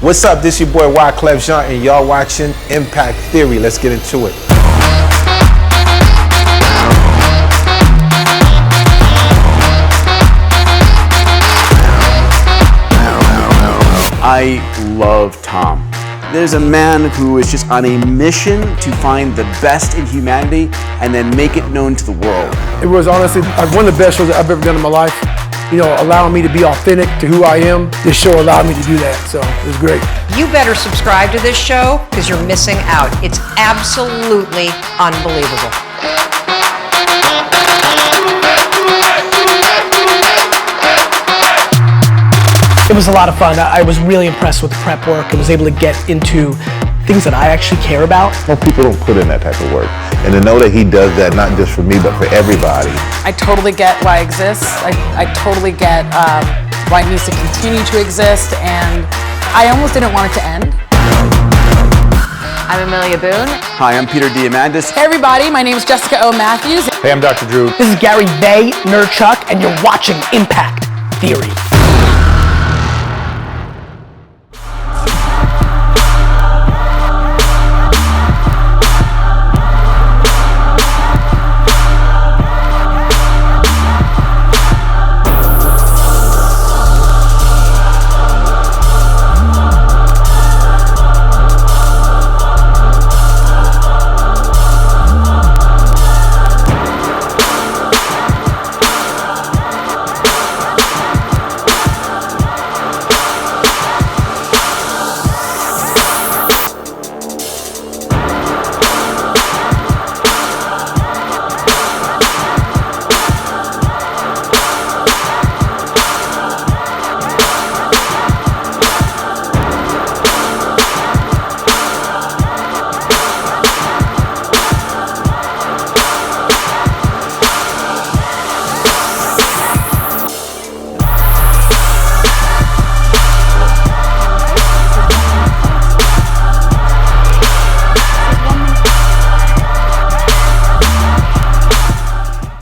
What's up? This your boy Wyclef Jean, and y'all watching Impact Theory. Let's get into it. I love Tom. There's a man who is just on a mission to find the best in humanity and then make it known to the world. It was honestly like one of the best shows I've ever done in my life. You know, allowing me to be authentic to who I am. This show allowed me to do that, so it was great. You better subscribe to this show because you're missing out. It's absolutely unbelievable. It was a lot of fun. I was really impressed with the prep work and was able to get into things that I actually care about. Most people don't put in that type of work. And to know that he does that, not just for me, but for everybody. I totally get why it exists. I totally get why it needs to continue to exist, and I almost didn't want it to end. I'm Amelia Boone. Hi, I'm Peter Diamandis. Hey everybody, my name is Jessica O. Matthews. Hey, I'm Dr. Drew. This is Gary Vay, Nerdchuck, and you're watching Impact Theory.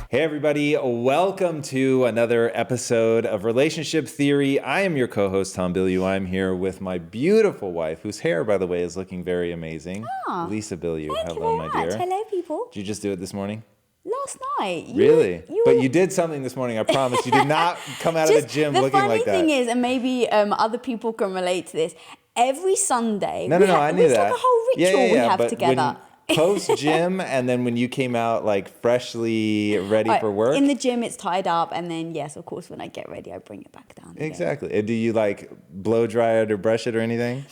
Hey everybody, welcome to another episode of Relationship Theory. I am your co-host, Tom Bilyeu. I'm here with my beautiful wife, whose hair, by the way, is looking very amazing. Lisa Bilyeu. Hello, my dear. Hello, people. Did you just do it this morning? Last night. Really? But you did something this morning, I promise. You did not come out of the gym looking like that. The funny thing is, and maybe other people can relate to this, every Sunday, I knew it's that. like a whole ritual we have together. Post gym, and then when you came out like freshly ready for work. In the gym, it's tied up, and then yes, of course, when I get ready, I bring it back down. Exactly. And do you like blow dry it or brush it or anything?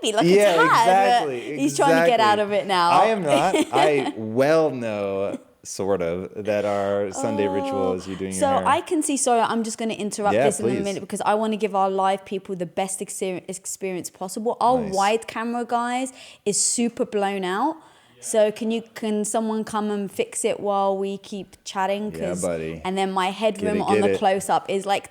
Maybe like a tad. Exactly. He's trying to get out of it now. I am not. I well know. Sort of, that our Sunday ritual is you doing your hair. So I can see, sorry, I'm just going to interrupt this in a minute because I want to give our live people the best experience possible. Our wide camera, guys, is super blown out. So can someone come and fix it while we keep chatting? Yeah, buddy. And then my headroom on the close-up is like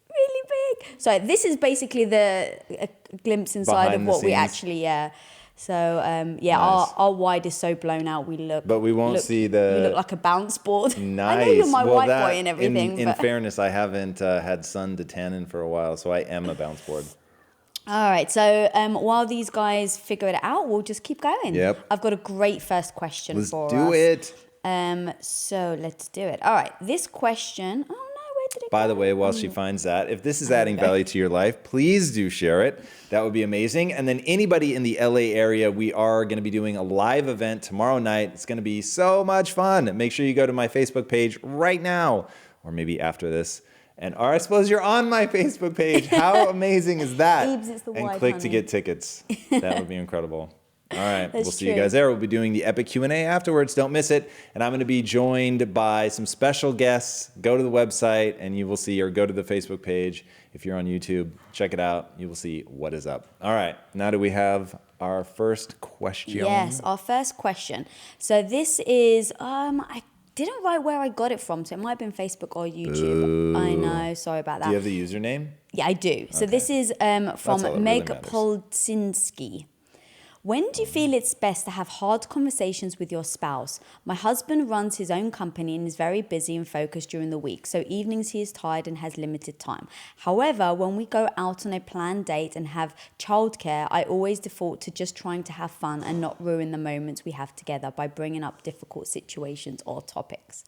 really big. So this is basically a glimpse inside Behind of what we scenes. actually, So nice. our wide is so blown out. We look, but we won't see the. We look like a bounce board. Nice. I know you're my white boy and everything. In fairness, I haven't had sun to tan in for a while, so I am a bounce board. All right. So while these guys figure it out, we'll just keep going. Yep. I've got a great first question for us. Let's do it. So let's do it. All right. This question. Oh no, where By the way, while she finds that, if this is adding value to your life, please do share it. That would be amazing. And then anybody in the LA area, we are going to be doing a live event tomorrow night. It's going to be so much fun. Make sure you go to my Facebook page right now, or maybe after this. Or I suppose you're on my Facebook page. How amazing is that? Ebes, it's the and wide, click to honey. get tickets. That would be incredible. All right, That's we'll see you true. guys there. We'll be doing the epic Q&A afterwards. Don't miss it. And I'm going to be joined by some special guests. Go to the website and you will see, or go to the Facebook page. If you're on YouTube, check it out. You will see what is up. All right, now do we have our first question? Yes, our first question. So this is, I didn't write where I got it from, so it might have been Facebook or YouTube. Ooh. I know, sorry about that. Do you have the username? Yeah, I do. So this is all that from really Meg matters. Polzinski. When do you feel it's best to have hard conversations with your spouse? My husband runs his own company and is very busy and focused during the week, so evenings he is tired and has limited time. However, when we go out on a planned date and have childcare, I always default to just trying to have fun and not ruin the moments we have together by bringing up difficult situations or topics.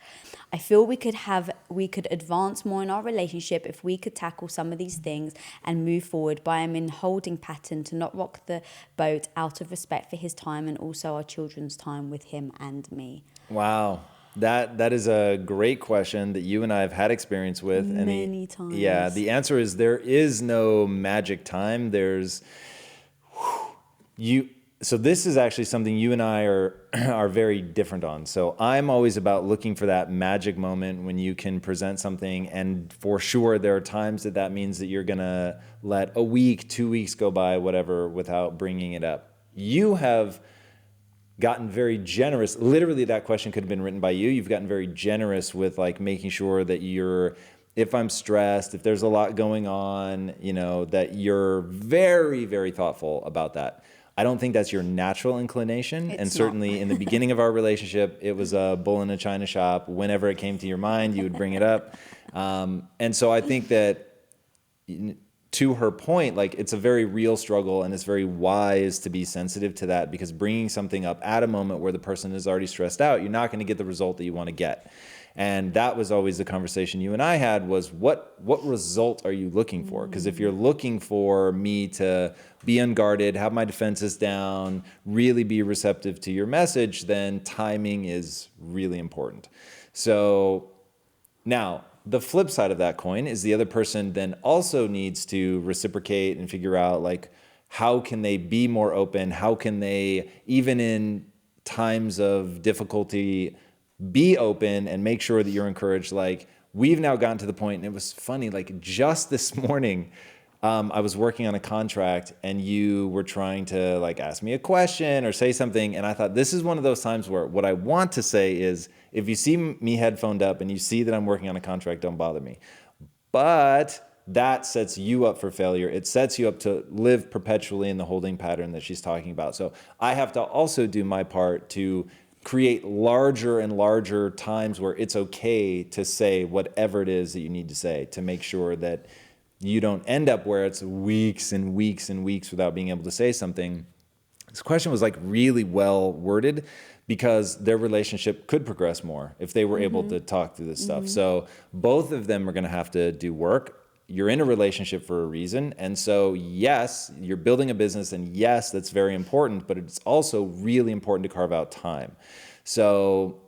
I feel we could advance more in our relationship if we could tackle some of these things and move forward, but I'm in holding pattern to not rock the boat out of respect for his time and also our children's time with him and me. Wow. That is a great question that you and I have had experience with. Many times. Yeah, the answer is there is no magic time. So this is actually something you and I are very different on. So I'm always about looking for that magic moment when you can present something, and for sure there are times that means that you're gonna let a week, 2 weeks go by, whatever, without bringing it up. You have gotten very generous. Literally, that question could have been written by you. You've gotten very generous with like making sure that if I'm stressed, if there's a lot going on, that you're very, very thoughtful about that. I don't think that's your natural inclination. It's and certainly in the beginning of our relationship, it was a bull in a china shop. Whenever it came to your mind, you would bring it up. And so I think that, to her point, like, it's a very real struggle, and it's very wise to be sensitive to that, because bringing something up at a moment where the person is already stressed out, you're not going to get the result that you want to get. And that was always the conversation you and I had, was what result are you looking for? Because if you're looking for me to be unguarded, have my defenses down, really be receptive to your message, then timing is really important. So now, the flip side of that coin is the other person then also needs to reciprocate and figure out, like, how can they be more open? How can they, even in times of difficulty, be open and make sure that you're encouraged? Like, we've now gotten to the point, and it was funny, like just this morning, I was working on a contract and you were trying to like ask me a question or say something. And I thought, this is one of those times where what I want to say is, if you see me headphoned up and you see that I'm working on a contract, don't bother me. But that sets you up for failure. It sets you up to live perpetually in the holding pattern that she's talking about. So I have to also do my part to create larger and larger times where it's okay to say whatever it is that you need to say, to make sure that you don't end up where it's weeks and weeks and weeks without being able to say something. This question was like really well worded, because their relationship could progress more if they were able to talk through this stuff. So both of them are going to have to do work. You're in a relationship for a reason. And so, yes, you're building a business, and yes, that's very important, but it's also really important to carve out time. So,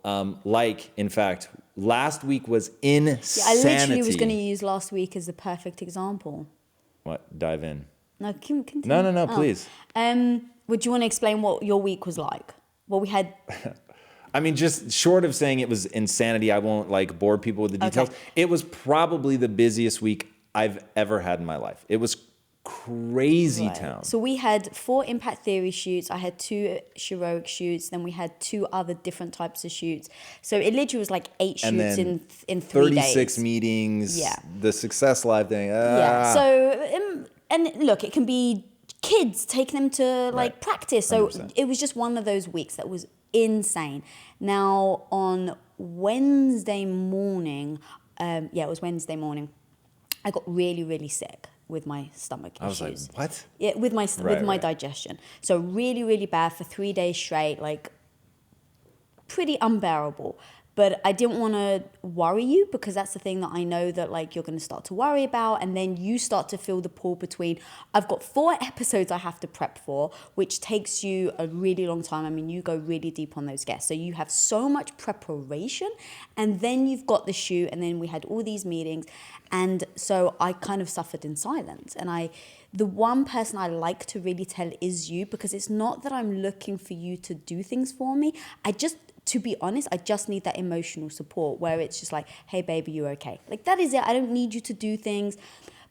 in fact, last week was insanity. Yeah, I literally was going to use last week as the perfect example. What? Dive in. No, continue. No, please. Would you want to explain what your week was like? What we had? I mean, just short of saying it was insanity, I won't like bore people with the details. Okay. It was probably the busiest week I've ever had in my life. It was crazy town. So we had 4 impact theory shoots. I had 2 heroic shoots. Then we had 2 other different types of shoots. So it literally was like 8 shoots in 3 days. 36 meetings. Yeah. The Success Live thing. Yeah. So, and look, it can be kids, taking them to like practice. So 100%. it was just one of those weeks that was insane. Now on Wednesday morning, it was Wednesday morning, I got really, really sick with my stomach issues. I was like, what? Yeah, with my digestion. So really, really bad for 3 days straight, like pretty unbearable. But I didn't want to worry you, because that's the thing that I know that like you're going to start to worry about. And then you start to feel the pull between, I've got 4 episodes I have to prep for, which takes you a really long time. I mean, you go really deep on those guests. So you have so much preparation, and then you've got the shoot, and then we had all these meetings. And so I kind of suffered in silence. And the one person I like to really tell is you, because it's not that I'm looking for you to do things for me. To be honest, I just need that emotional support where it's just like, hey, baby, you okay? Like, that is it. I don't need you to do things.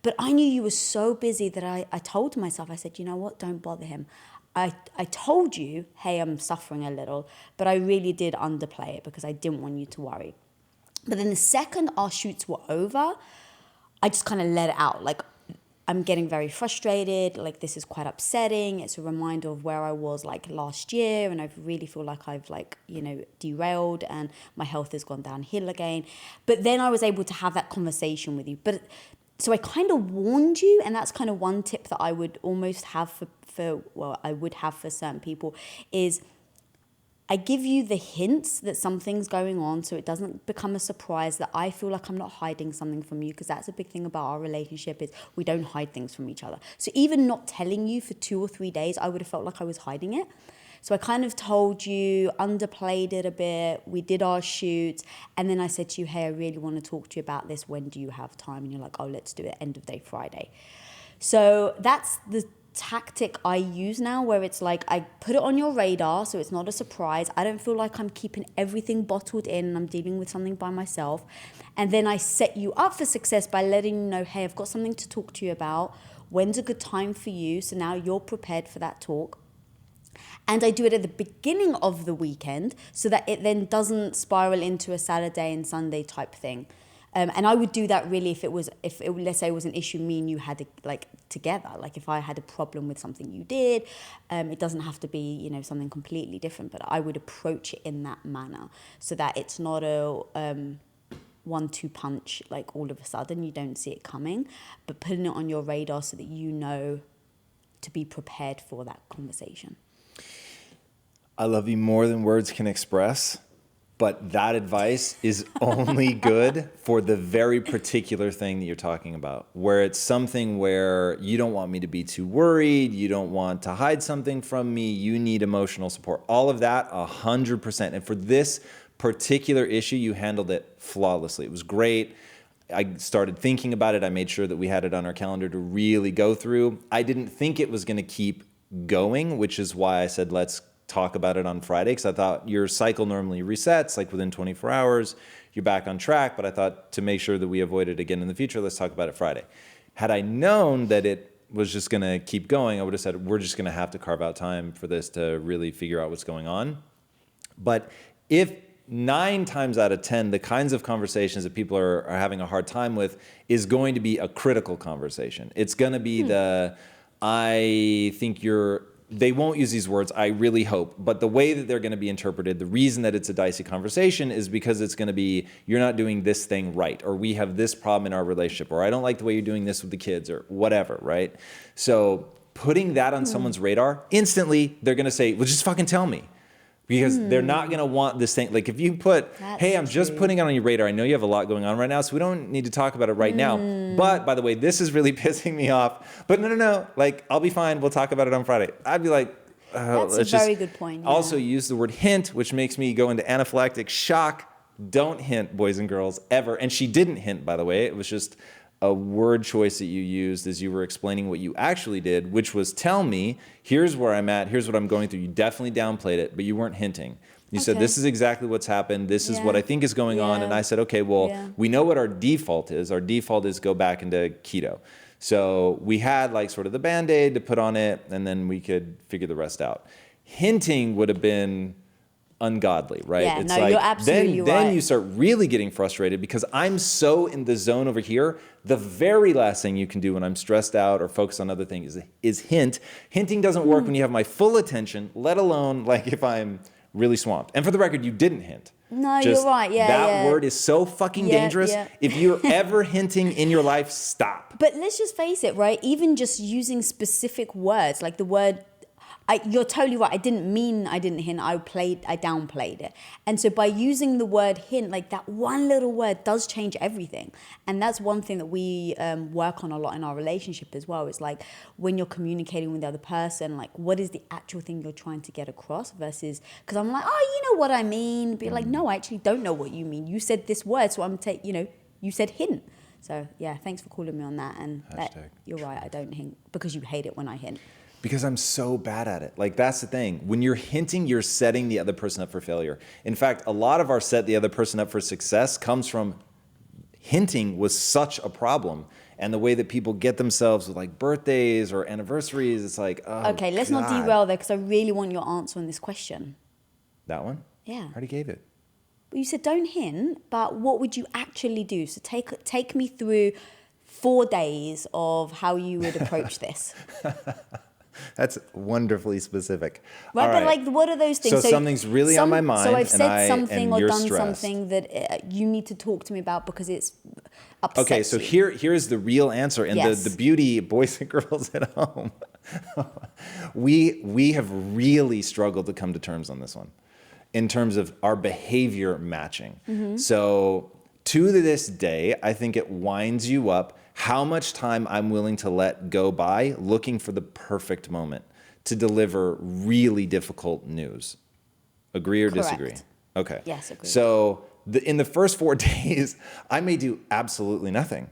But I knew you were so busy that I told myself, I said, you know what? Don't bother him. I told you, hey, I'm suffering a little, but I really did underplay it because I didn't want you to worry. But then the second our shoots were over, I just kind of let it out. Like, I'm getting very frustrated, like this is quite upsetting. It's a reminder of where I was like last year, and I really feel like I've like, derailed and my health has gone downhill again. But then I was able to have that conversation with you. But so I kind of warned you, and that's kind of one tip that I would almost have I would have for certain people is I give you the hints that something's going on, so it doesn't become a surprise, that I feel like I'm not hiding something from you, because that's a big thing about our relationship is we don't hide things from each other. So even not telling you for 2 or 3 days, I would have felt like I was hiding it. So I kind of told you, underplayed it a bit. We did our shoots, and then I said to you, hey, I really want to talk to you about this. When do you have time? And you're like, oh, let's do it end of day Friday. So that's the tactic I use now, where it's like I put it on your radar so it's not a surprise. I don't feel like I'm keeping everything bottled in and I'm dealing with something by myself. And then I set you up for success by letting you know, hey, I've got something to talk to you about. When's a good time for you? So now you're prepared for that talk. And I do it at the beginning of the weekend so that it then doesn't spiral into a Saturday and Sunday type thing. And I would do that really if let's say it was an issue me and you had like together. Like if I had a problem with something you did, it doesn't have to be, something completely different, but I would approach it in that manner so that it's not a 1-2 punch, like all of a sudden you don't see it coming, but putting it on your radar so that you know to be prepared for that conversation. I love you more than words can express. But that advice is only good for the very particular thing that you're talking about, where it's something where you don't want me to be too worried, you don't want to hide something from me, you need emotional support. All of that, 100%. And for this particular issue, you handled it flawlessly. It was great. I started thinking about it. I made sure that we had it on our calendar to really go through. I didn't think it was going to keep going, which is why I said, let's talk about it on Friday, because I thought your cycle normally resets like within 24 hours, you're back on track. But I thought to make sure that we avoid it again in the future, let's talk about it Friday. Had I known that it was just going to keep going, I would have said, we're just going to have to carve out time for this to really figure out what's going on. But if 9 times out of 10, the kinds of conversations that people are having a hard time with is going to be a critical conversation. It's going to be I think they won't use these words, I really hope, but the way that they're going to be interpreted, the reason that it's a dicey conversation is because it's going to be, you're not doing this thing right, or we have this problem in our relationship, or I don't like the way you're doing this with the kids, or whatever, right? So putting that on someone's radar, instantly they're going to say, well, just fucking tell me. Because they're not going to want this thing. Like if you put, hey, I'm just putting it on your radar. I know you have a lot going on right now, so we don't need to talk about it right now. But by the way, this is really pissing me off. But no. Like I'll be fine. We'll talk about it on Friday. I'd be like, that's a very good point. Yeah. Also use the word hint, which makes me go into anaphylactic shock. Don't hint, boys and girls, ever. And she didn't hint, by the way. It was just a word choice that you used as you were explaining what you actually did, which was tell me, here's where I'm at, here's what I'm going through. You definitely downplayed it, but you weren't hinting. You said, this is exactly what's happened. This is what I think is going on. And I said, okay, well, we know what our default is. Our default is go back into keto. So we had like sort of the Band-Aid to put on it, and then we could figure the rest out. Hinting would have been ungodly, right? Yeah, it's no, like, you're absolutely right. Then you start really getting frustrated because I'm so in the zone over here. The very last thing you can do when I'm stressed out or focused on other things is hint. Hinting doesn't work when you have my full attention, let alone like if I'm really swamped. And for the record, you didn't hint. No, you're right. Yeah, that word is so fucking dangerous. Yeah. If you're ever hinting in your life, stop. But let's just face it, right? Even just using specific words, like the word, You're totally right. I didn't mean I didn't hint. I downplayed it. And so by using the word hint, like that one little word does change everything. And that's one thing that we work on a lot in our relationship as well. It's like when you're communicating with the other person, like what is the actual thing you're trying to get across versus, because I'm like, oh, you know what I mean. But you're like, no, I actually don't know what you mean. You said this word, so I'm you said hint. So yeah, thanks for calling me on that. And you're right, I don't hint because you hate it when I hint. Because I'm so bad at it. Like, that's the thing. When you're hinting, you're setting the other person up for failure. In fact, a lot of our set the other person up for success comes from hinting was such a problem. And the way that people get themselves with like birthdays or anniversaries, it's like, oh, okay, let's God. not derail there because I really want your answer on this question. That one? Yeah. I already gave it. Well, you said don't hint, but what would you actually do? So take me through 4 days of how you would approach this. That's wonderfully specific. Right, but like, what are those things? So something's really on my mind. So I've said something or done stressed. something that you need to talk to me about because it's upsets Okay, so you. here's the real answer. And Yes. the beauty, boys and girls at home, we have really struggled to come to terms on this one in terms of our behavior matching. Mm-hmm. So to this day, I think it winds you up how much time I'm willing to let go by looking for the perfect moment to deliver really difficult news. Agree or Correct. disagree? Okay. Yes, agree. So in the first 4 days, I may do absolutely nothing.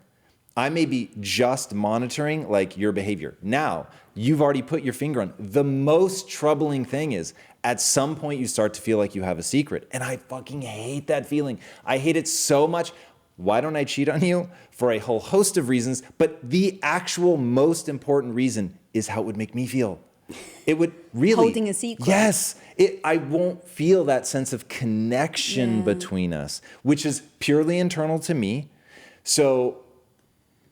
I may be just monitoring like your behavior. Now, you've already put your finger on. The most troubling thing is at some point you start to feel like you have a secret. And I fucking hate that feeling. I hate it so much. Why don't I cheat on you? For a whole host of reasons. But the actual most important reason is how it would make me feel. It would really... Holding a secret. Yes. I won't feel that sense of connection between us, which is purely internal to me. So,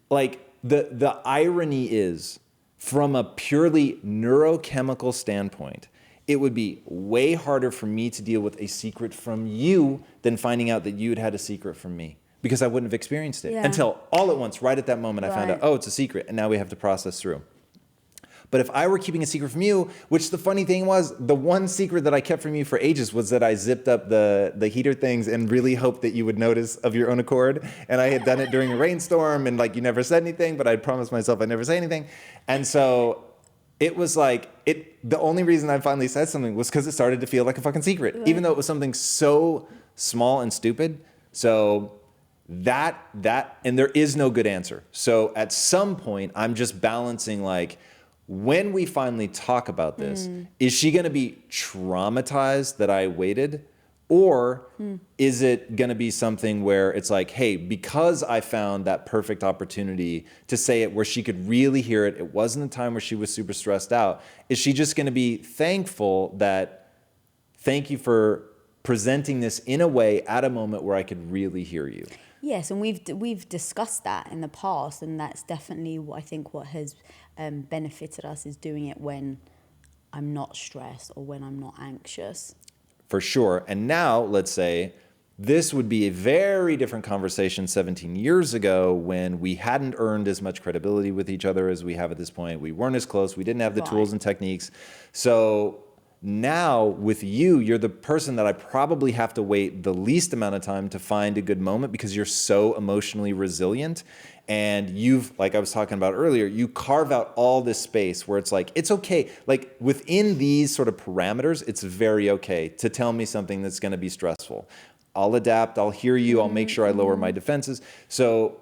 like, the irony is, from a purely neurochemical standpoint, it would be way harder for me to deal with a secret from you than finding out that you'd had a secret from me. Because I wouldn't have experienced it until all at once, right at that moment, I found out, oh, it's a secret, and now we have to process through. But if I were keeping a secret from you, which the funny thing was, the one secret that I kept from you for ages was that I zipped up the heater things and really hoped that you would notice of your own accord. And I had done it during a rainstorm, and like you never said anything, but I'd promised myself I'd never say anything. And so it was like, the only reason I finally said something was because it started to feel like a fucking secret, even though it was something so small and stupid. So that, and there is no good answer. So at some point, I'm just balancing like, when we finally talk about this, is she going to be traumatized that I waited? Or is it going to be something where it's like, hey, because I found that perfect opportunity to say it where she could really hear it, it wasn't a time where she was super stressed out, is she just going to be thankful that, thank you for presenting this in a way at a moment where I could really hear you? Yes, and we've discussed that in the past, and that's definitely what I think what has benefited us is doing it when I'm not stressed or when I'm not anxious. For sure. And now, let's say, this would be a very different conversation 17 years ago when we hadn't earned as much credibility with each other as we have at this point. We weren't as close. We didn't have the tools and techniques. So now with you, you're the person that I probably have to wait the least amount of time to find a good moment because you're so emotionally resilient. And you've, like I was talking about earlier, you carve out all this space where it's like, it's okay. Like within these sort of parameters, it's very okay to tell me something that's going to be stressful. I'll adapt. I'll hear you. I'll make sure I lower my defenses. So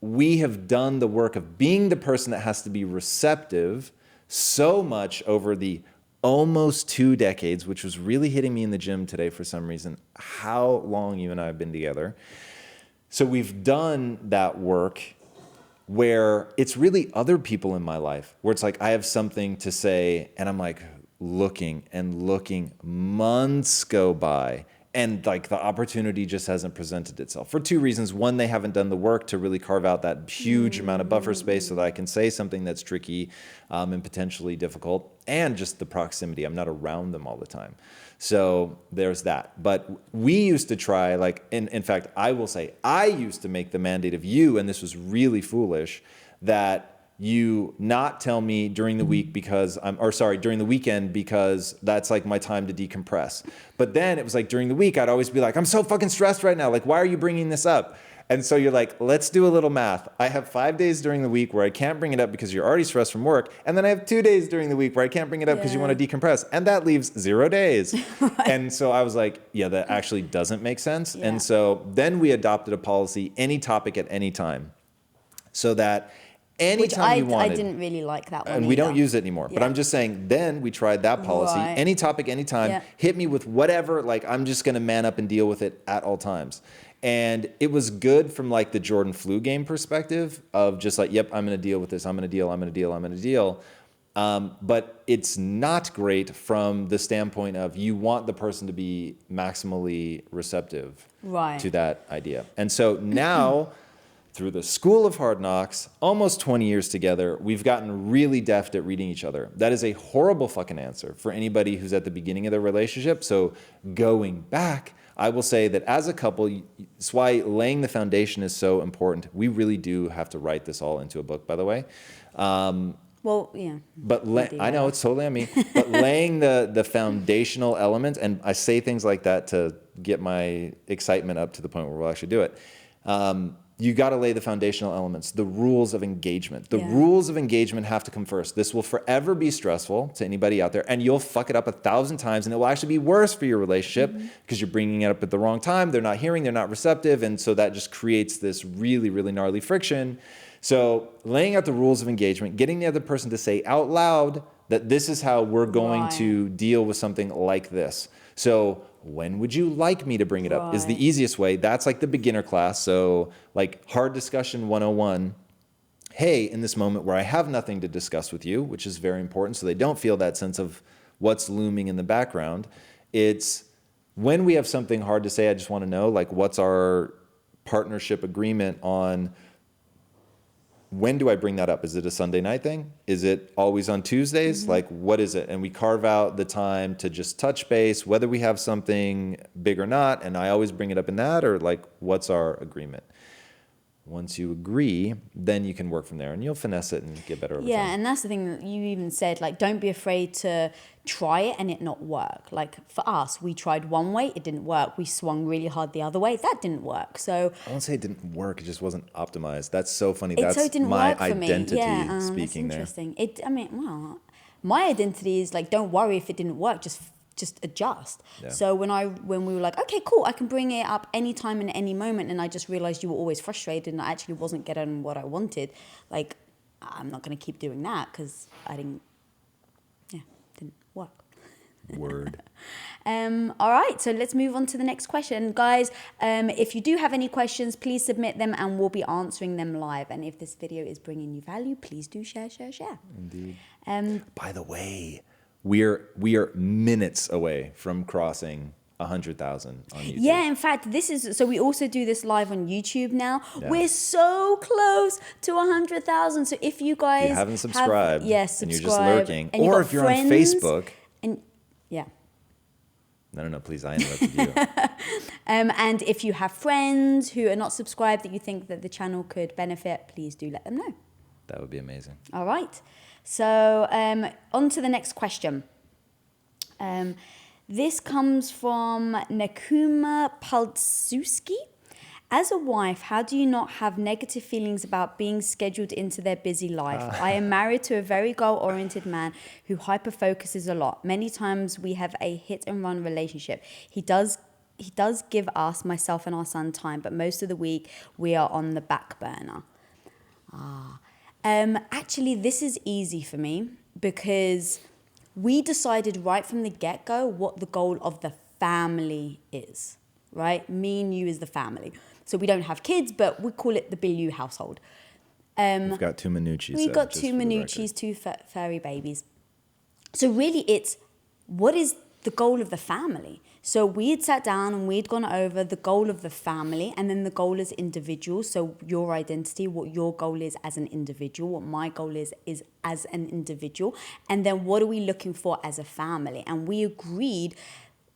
we have done the work of being the person that has to be receptive so much over the almost 2 decades, which was really hitting me in the gym today for some reason, how long you and I have been together. So we've done that work where it's really other people in my life, where it's like I have something to say and I'm like looking and looking, months go by, and like the opportunity just hasn't presented itself for 2 reasons. One, they haven't done the work to really carve out that huge amount of buffer space so that I can say something that's tricky and potentially difficult, and just the proximity. I'm not around them all the time. So there's that. But we used to try, like, in fact, I will say, I used to make the mandate of you, and this was really foolish, that you not tell me during the week during the weekend, because that's like my time to decompress. But then it was like during the week, I'd always be like, I'm so fucking stressed right now. Like, why are you bringing this up? And so you're like, let's do a little math. I have 5 days during the week where I can't bring it up because you're already stressed from work. And then I have 2 days during the week where I can't bring it up because you want to decompress. And that leaves 0 days. Right. And so I was like, yeah, that actually doesn't make sense. Yeah. And so then we adopted a policy, any topic at any time. So that anytime you wanted. I didn't really like that one. And we don't use it anymore. Yeah. But I'm just saying, then we tried that policy. Right. Any topic, anytime, hit me with whatever, like I'm just going to man up and deal with it at all times. And it was good from like the Jordan flu game perspective of just like, yep, I'm going to deal with this. I'm going to deal. But it's not great from the standpoint of you want the person to be maximally receptive to that idea. And so now through the School of Hard Knocks, almost 20 years together, we've gotten really deft at reading each other. That is a horrible fucking answer for anybody who's at the beginning of their relationship. So going back, I will say that as a couple, it's why laying the foundation is so important. We really do have to write this all into a book, by the way. Well, yeah. But I know it's totally on me. But laying the foundational elements, and I say things like that to get my excitement up to the point where we'll actually do it. You got to lay the foundational elements, the rules of engagement. The rules of engagement have to come first. This will forever be stressful to anybody out there, and you'll fuck it up 1,000 times, and it will actually be worse for your relationship because you're bringing it up at the wrong time. They're not hearing, they're not receptive, and so that just creates this really, really gnarly friction. So laying out the rules of engagement, getting the other person to say out loud that this is how we're going to deal with something like this. So when would you like me to bring it up is the easiest way. That's like the beginner class. So like hard discussion 101. Hey, in this moment where I have nothing to discuss with you, which is very important so they don't feel that sense of what's looming in the background. It's when we have something hard to say, I just want to know, like, what's our partnership agreement on when do I bring that up? Is it a Sunday night thing? Is it always on Tuesdays? Like, what is it? And we carve out the time to just touch base, whether we have something big or not. And I always bring it up in that, or like, what's our agreement? Once you agree, then you can work from there and you'll finesse it and get better over time. Yeah, and that's the thing that you even said, like, don't be afraid to try it and it not work. Like for us, we tried one way, it didn't work. We swung really hard the other way, that didn't work. So I won't say it didn't work, it just wasn't optimized. That's so funny. That's my identity speaking there. Interesting. My identity is like, don't worry if it didn't work, just adjust. Yeah. So when we were like, okay, cool, I can bring it up anytime in any moment, and I just realized you were always frustrated and I actually wasn't getting what I wanted, like, I'm not going to keep doing that because didn't work. Word. All right, so let's move on to the next question. Guys, if you do have any questions, please submit them and we'll be answering them live. And if this video is bringing you value, please do share. Indeed. By the way, we are minutes away from crossing 100,000 on YouTube. Yeah, in fact, so we also do this live on YouTube now. Yeah. We're so close to 100,000. So if you guys if you haven't subscribed, and you're just lurking, and or if you're on Facebook, No, please, I interrupted you. And if you have friends who are not subscribed that you think that the channel could benefit, please do let them know. That would be amazing. All right. So on to the next question. This comes from Nakuma Paltsuski. As a wife, how do you not have negative feelings about being scheduled into their busy life? I am married to a very goal-oriented man who hyper-focuses a lot. Many times we have a hit-and-run relationship. He does give us, myself and our son, time, but most of the week we are on the back burner. Actually, this is easy for me because we decided right from the get-go what the goal of the family is, right? Me and you is the family. So we don't have kids, but we call it the Bilyeu household. We've got two Minucci's. We've got two Minucci's, two furry babies. So really it's, what is the goal of the family? So we had sat down and we'd gone over the goal of the family and then the goal as individuals. So your identity, what your goal is as an individual, what my goal is as an individual. And then what are we looking for as a family? And we agreed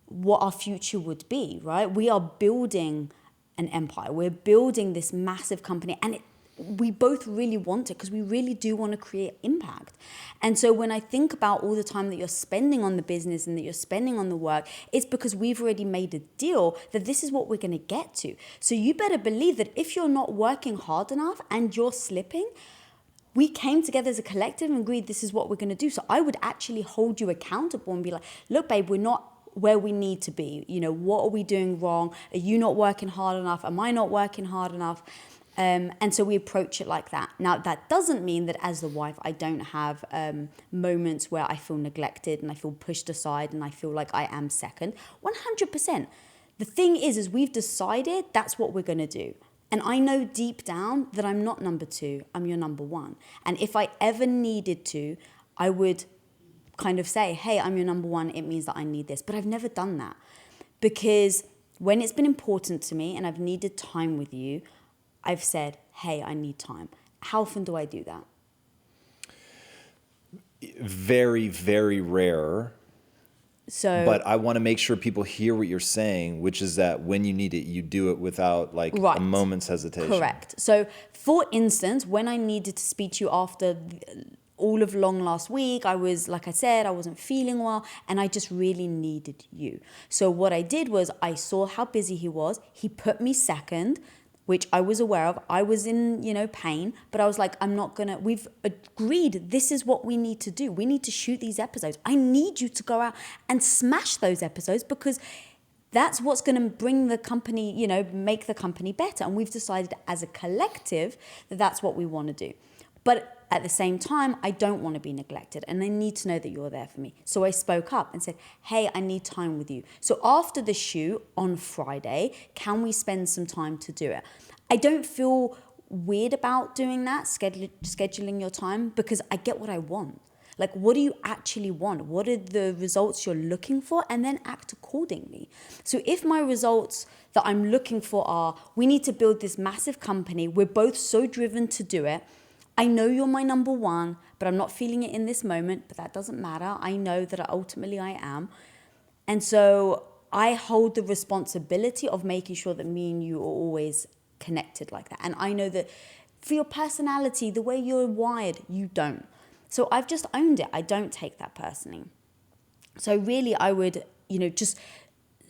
what our future would be, right? We are building an empire. We're building this massive company. And we both really want it because we really do want to create impact. And so when I think about all the time that you're spending on the business and that you're spending on the work, it's because we've already made a deal that this is what we're going to get to. So you better believe that if you're not working hard enough and you're slipping, we came together as a collective and agreed this is what we're going to do. So I would actually hold you accountable and be like, look, babe, we're not where we need to be. You know, what are we doing wrong? Are you not working hard enough? Am I not working hard enough? And so we approach it like that. Now, that doesn't mean that as the wife, I don't have moments where I feel neglected and I feel pushed aside and I feel like I am second. 100%. The thing is we've decided that's what we're going to do. And I know deep down that I'm not number two, I'm your number one. And if I ever needed to, I would kind of say, hey, I'm your number one, it means that I need this. But I've never done that. Because when it's been important to me and I've needed time with you, I've said, hey, I need time. How often do I do that? Very, very rare. But I want to make sure people hear what you're saying, which is that when you need it, you do it without like a moment's hesitation. Correct. So for instance, when I needed to speak to you after all of long last week, I was, like I said, I wasn't feeling well and I just really needed you. So what I did was I saw how busy he was. He put me second, which I was aware of. I was in, pain, but I was like, we've agreed this is what we need to do. We need to shoot these episodes. I need you to go out and smash those episodes because that's what's going to bring the company, make the company better. And we've decided as a collective that that's what we want to do. But at the same time, I don't want to be neglected and I need to know that you're there for me. So I spoke up and said, hey, I need time with you. So after the shoot on Friday, can we spend some time to do it? I don't feel weird about doing that, scheduling your time, because I get what I want. Like, what do you actually want? What are the results you're looking for? And then act accordingly. So if my results that I'm looking for are, we need to build this massive company, we're both so driven to do it, I know you're my number one, but I'm not feeling it in this moment, but that doesn't matter. I know that ultimately I am. And so I hold the responsibility of making sure that me and you are always connected like that. And I know that for your personality, the way you're wired, you don't. So I've just owned it. I don't take that personally. So really I would, just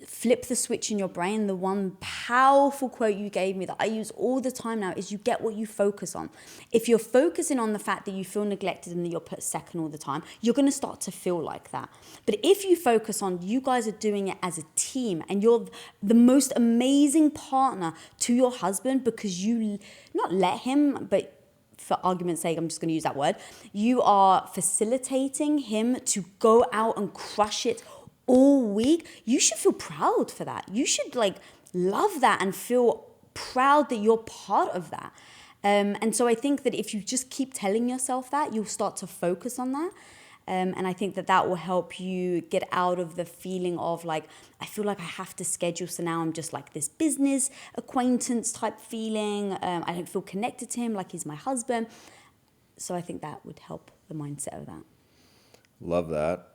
flip the switch in your brain. The one powerful quote you gave me that I use all the time now is you get what you focus on. If you're focusing on the fact that you feel neglected and that you're put second all the time, you're going to start to feel like that. But if you focus on you guys are doing it as a team and you're the most amazing partner to your husband because you not let him, but for argument's sake, I'm just going to use that word, you are facilitating him to go out and crush it all week, you should feel proud for that. You should love that and feel proud that you're part of that. And so I think that if you just keep telling yourself that, you'll start to focus on that. And I think that will help you get out of the feeling of I feel like I have to schedule. So now I'm just like this business acquaintance type feeling. I don't feel connected to him like he's my husband. So I think that would help the mindset of that. Love that.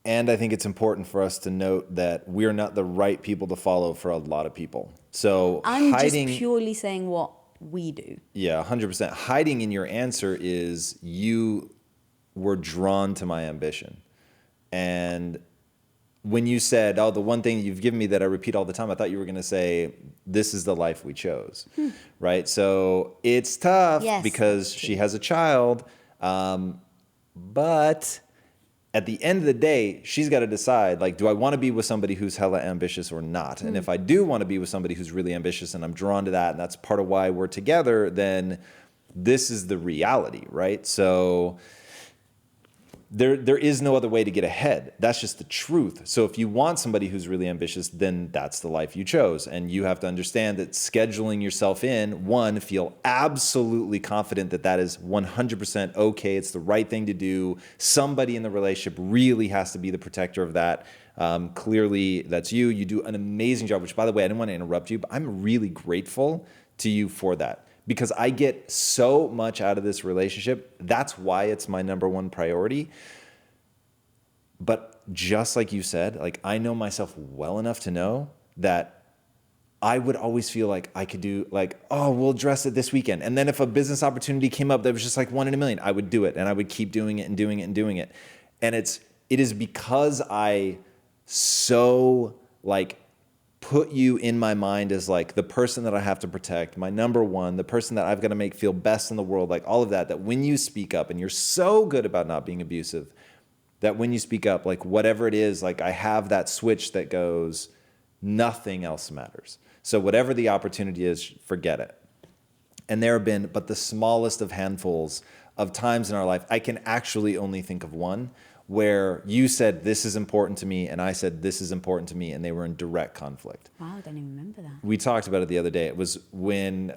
And I think it's important for us to note that we're not the right people to follow for a lot of people. So I'm just purely saying what we do. Yeah, 100%. Hiding in your answer is you were drawn to my ambition. And when you said, the one thing you've given me that I repeat all the time, I thought you were going to say, this is the life we chose, right? So it's tough because she has a child, but at the end of the day, she's got to decide, do I want to be with somebody who's hella ambitious or not? And if I do want to be with somebody who's really ambitious and I'm drawn to that, and that's part of why we're together, then this is the reality, right? So there is no other way to get ahead. That's just the truth. So if you want somebody who's really ambitious, then that's the life you chose. And you have to understand that scheduling yourself in, one, feel absolutely confident that that is 100% okay. It's the right thing to do. Somebody in the relationship really has to be the protector of that. Clearly, that's you. You do an amazing job, which, by the way, I didn't want to interrupt you, but I'm really grateful to you for that. Because I get so much out of this relationship. That's why it's my number one priority. But just like you said, I know myself well enough to know that I would always feel like I could do like, oh, we'll address it this weekend. And then if a business opportunity came up that was just like 1 in a million, I would do it. And I would keep doing it and doing it and doing it. And it is because I so like put you in my mind as like the person that I have to protect, my number one, the person that I've got to make feel best in the world, like all of that, that when you speak up, and you're so good about not being abusive, that when you speak up, like whatever it is, like I have that switch that goes, nothing else matters. So whatever the opportunity is, forget it. And there have been but the smallest of handfuls of times in our life, I can actually only think of one, where you said, this is important to me, and I said, this is important to me, and they were in direct conflict. Wow, I don't even remember that. We talked about it the other day. It was when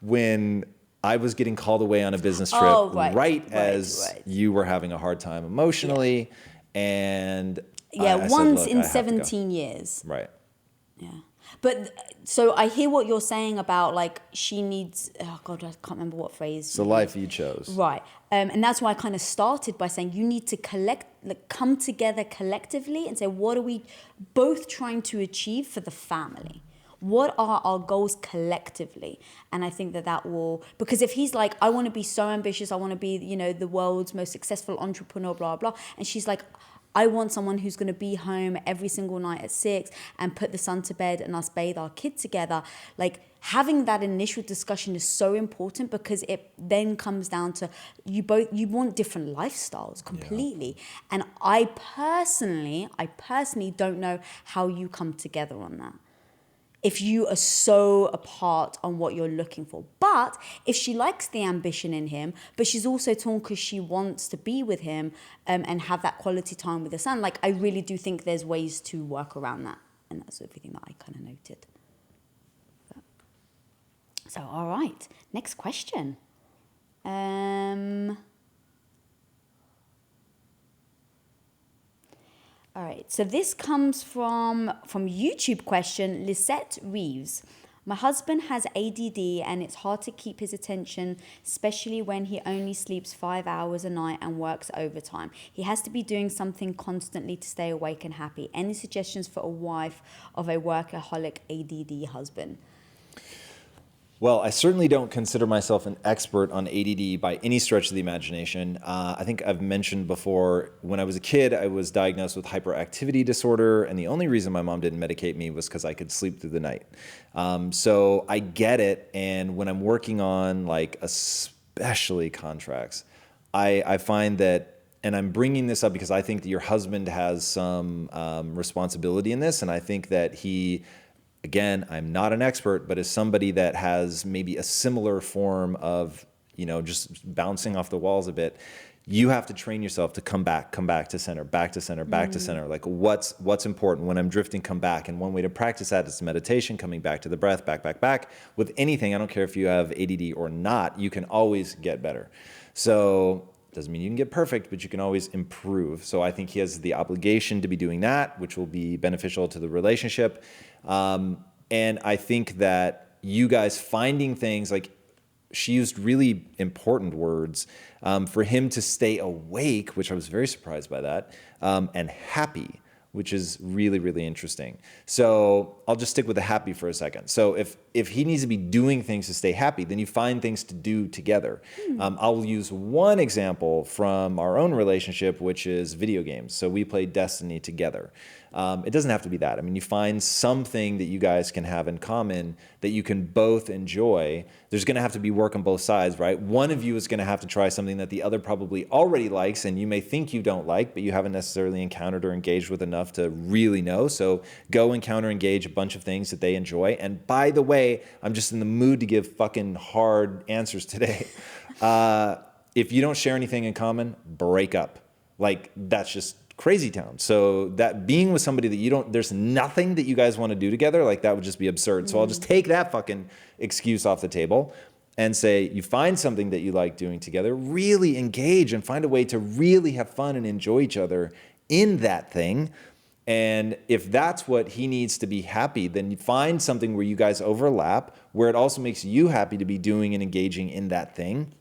when I was getting called away on a business trip, as you were having a hard time emotionally, and I once said, in 17 years. Right. Yeah. But so I hear what you're saying about like she needs, oh God, I can't remember what phrase. It's the life you chose. Right. And that's why I kind of started by saying you need to come together collectively and say, what are we both trying to achieve for the family? What are our goals collectively? And I think that will, because if he's like, I want to be so ambitious, I want to be, the world's most successful entrepreneur, blah, blah. And she's like, I want someone who's going to be home every single night at 6 and put the son to bed and us bathe our kid together. Like having that initial discussion is so important because it then comes down to you want different lifestyles completely. Yeah. And I personally don't know how you come together on that. If you are so apart on what you're looking for. But if she likes the ambition in him, but she's also torn because she wants to be with him and have that quality time with the son, like I really do think there's ways to work around that. And that's everything that I kind of noted. So, all right, next question. All right, so this comes from YouTube question, Lisette Reeves. My husband has ADD and it's hard to keep his attention, especially when he only sleeps 5 hours a night and works overtime. He has to be doing something constantly to stay awake and happy. Any suggestions for a wife of a workaholic ADD husband? Well, I certainly don't consider myself an expert on ADD by any stretch of the imagination. I think I've mentioned before, when I was a kid, I was diagnosed with hyperactivity disorder, and the only reason my mom didn't medicate me was because I could sleep through the night. So I get it, and when I'm working on, like, especially contracts, I find that, and I'm bringing this up because I think that your husband has some responsibility in this, and I think that he... Again, I'm not an expert, but as somebody that has maybe a similar form of, just bouncing off the walls a bit, you have to train yourself to come back to center, back to center, back to center. Like what's important when I'm drifting, come back. And one way to practice that is meditation, coming back to the breath, back. With anything, I don't care if you have ADD or not, you can always get better. So doesn't mean you can get perfect, but you can always improve. So I think he has the obligation to be doing that, which will be beneficial to the relationship. And I think that you guys finding things, like she used really important words, for him to stay awake, which I was very surprised by that, and happy, which is really, really interesting. So I'll just stick with the happy for a second. So if he needs to be doing things to stay happy, then you find things to do together. I'll use one example from our own relationship, which is video games. So we play Destiny together. It doesn't have to be that. I mean, you find something that you guys can have in common that you can both enjoy. There's going to have to be work on both sides, right? One of you is going to have to try something that the other probably already likes, and you may think you don't like, but you haven't necessarily encountered or engaged with enough to really know. So go encounter, engage a bunch of things that they enjoy. And by the way, I'm just in the mood to give fucking hard answers today. If you don't share anything in common, break up. Like, that's just crazy town. So that being with somebody that there's nothing that you guys want to do together, like that would just be absurd. So I'll just take that fucking excuse off the table and say, you find something that you like doing together, really engage and find a way to really have fun and enjoy each other in that thing. And if that's what he needs to be happy, then you find something where you guys overlap, where it also makes you happy to be doing and engaging in that thing.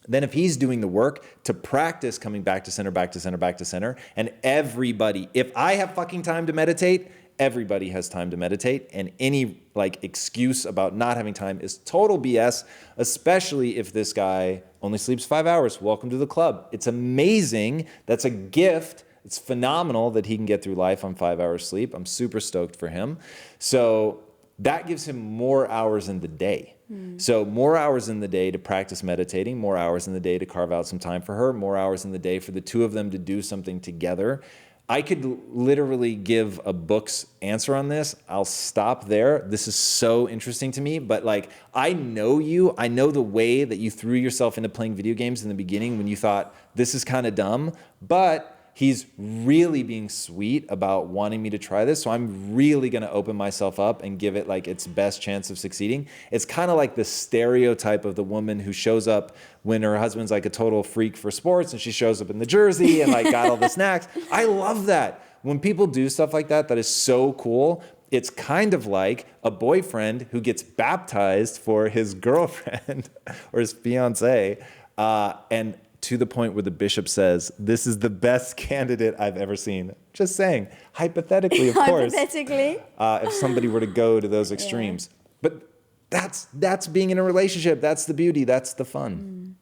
Then if he's doing the work to practice coming back to center, and everybody, if I have fucking time to meditate, everybody has time to meditate, and any like excuse about not having time is total BS, especially if this guy only sleeps 5 hours. Welcome to the club. It's amazing. That's a gift. It's phenomenal that he can get through life on 5 hours sleep. I'm super stoked for him. So that gives him more hours in the day. So more hours in the day to practice meditating, more hours in the day to carve out some time for her, more hours in the day for the two of them to do something together. I could literally give a book's answer on this. I'll stop there. This is so interesting to me, but like, I know you. I know the way that you threw yourself into playing video games in the beginning when you thought this is kind of dumb, but he's really being sweet about wanting me to try this. So I'm really going to open myself up and give it like its best chance of succeeding. It's kind of like the stereotype of the woman who shows up when her husband's like a total freak for sports and she shows up in the jersey and like got all the snacks. I love that. When people do stuff like that, that is so cool. It's kind of like a boyfriend who gets baptized for his girlfriend or his fiance, and to the point where the bishop says, this is the best candidate I've ever seen. Just saying, hypothetically, of course. Hypothetically. If somebody were to go to those extremes. Yeah. But that's being in a relationship. That's the beauty. That's the fun.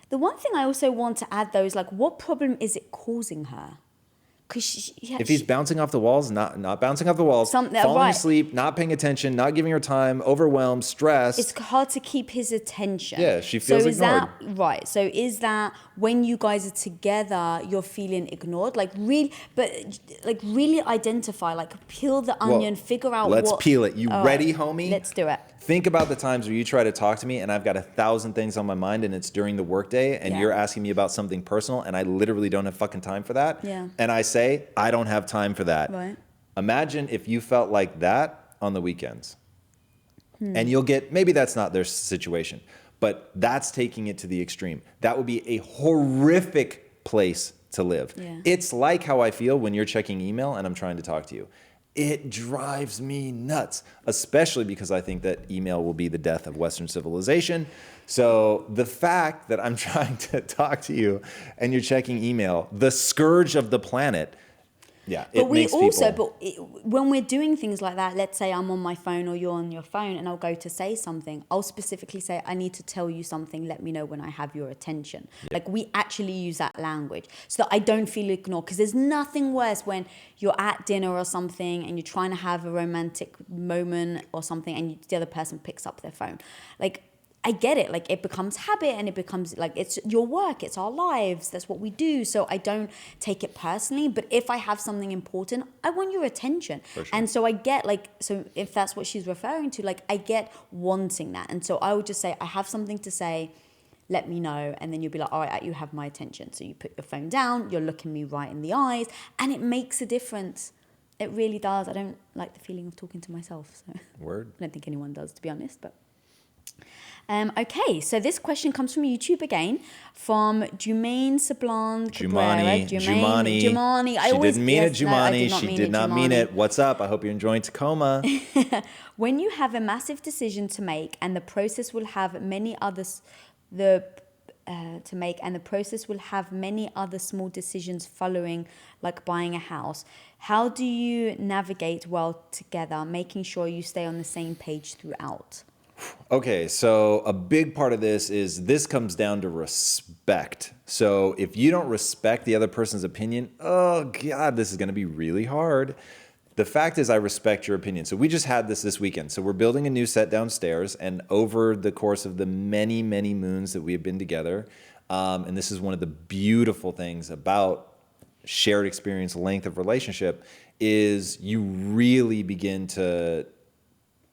The one thing I also want to add, though, is like, what problem is it causing her? If he's bouncing off the walls, not bouncing off the walls, falling asleep, not paying attention, not giving her time, overwhelmed, stressed. It's hard to keep his attention. Yeah, she feels ignored. Right. So is that when you guys are together, you're feeling ignored? Like really identify, like peel the onion, figure out let's peel it. You ready, homie? Let's do it. Think about the times where you try to talk to me and I've got 1,000 things on my mind and it's during the workday and you're asking me about something personal and I literally don't have fucking time for that. Yeah. And I say, I don't have time for that. Right. Imagine if you felt like that on the weekends. And you'll get, maybe that's not their situation, but that's taking it to the extreme. That would be a horrific place to live. Yeah. It's like how I feel when you're checking email and I'm trying to talk to you. It drives me nuts, especially because I think that email will be the death of Western civilization. So the fact that I'm trying to talk to you and you're checking email, the scourge of the planet, but when we're doing things like that, let's say I'm on my phone or you're on your phone and I'll go to say something, I'll specifically say, I need to tell you something, let me know when I have your attention. Like we actually use that language so that I don't feel ignored, because there's nothing worse when you're at dinner or something and you're trying to have a romantic moment or something and the other person picks up their phone. Like, I get it. Like it becomes habit and it becomes like it's your work. It's our lives. That's what we do. So I don't take it personally. But if I have something important, I want your attention. For sure. And so I get so if that's what she's referring to, like I get wanting that. And so I would just say, I have something to say. Let me know. And then you'll be like, all right, you have my attention. So you put your phone down. You're looking me right in the eyes. And it makes a difference. It really does. I don't like the feeling of talking to myself. So Word. I don't think anyone does, to be honest. But okay, so this question comes from YouTube again, from Jumaine Sablan Cabrera. Jumani. She didn't mean it, Jumani. She did not mean it. What's up? I hope you're enjoying Tacoma. When you have a massive decision to make and the process will have many others, many other small decisions following, like buying a house, how do you navigate well together, making sure you stay on the same page throughout? Okay, so a big part of this comes down to respect. So if you don't respect the other person's opinion, oh God, this is going to be really hard. The fact is I respect your opinion. So we just had this weekend. So we're building a new set downstairs, and over the course of the many, many moons that we have been together, and this is one of the beautiful things about shared experience, length of relationship, is you really begin to,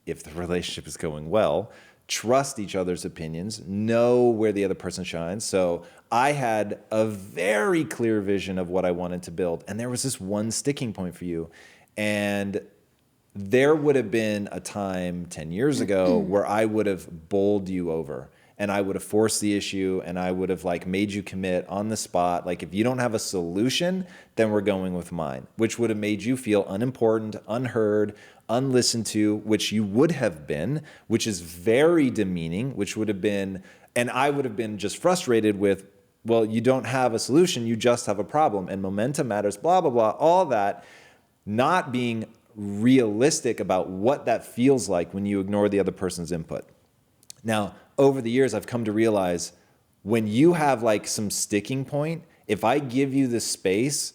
if the relationship is going well, trust each other's opinions, know where the other person shines. So I had a very clear vision of what I wanted to build, and there was this one sticking point for you. And there would have been a time 10 years ago where I would have bowled you over, and I would have forced the issue, and I would have like made you commit on the spot. Like, if you don't have a solution, then we're going with mine, which would have made you feel unimportant, unheard, unlistened to, which you would have been, which is very demeaning, which would have been, and I would have been just frustrated with, well, you don't have a solution, you just have a problem, and momentum matters, blah, blah, blah, all that. Not being realistic about what that feels like when you ignore the other person's input. Now, over the years, I've come to realize when you have like some sticking point, if I give you the space,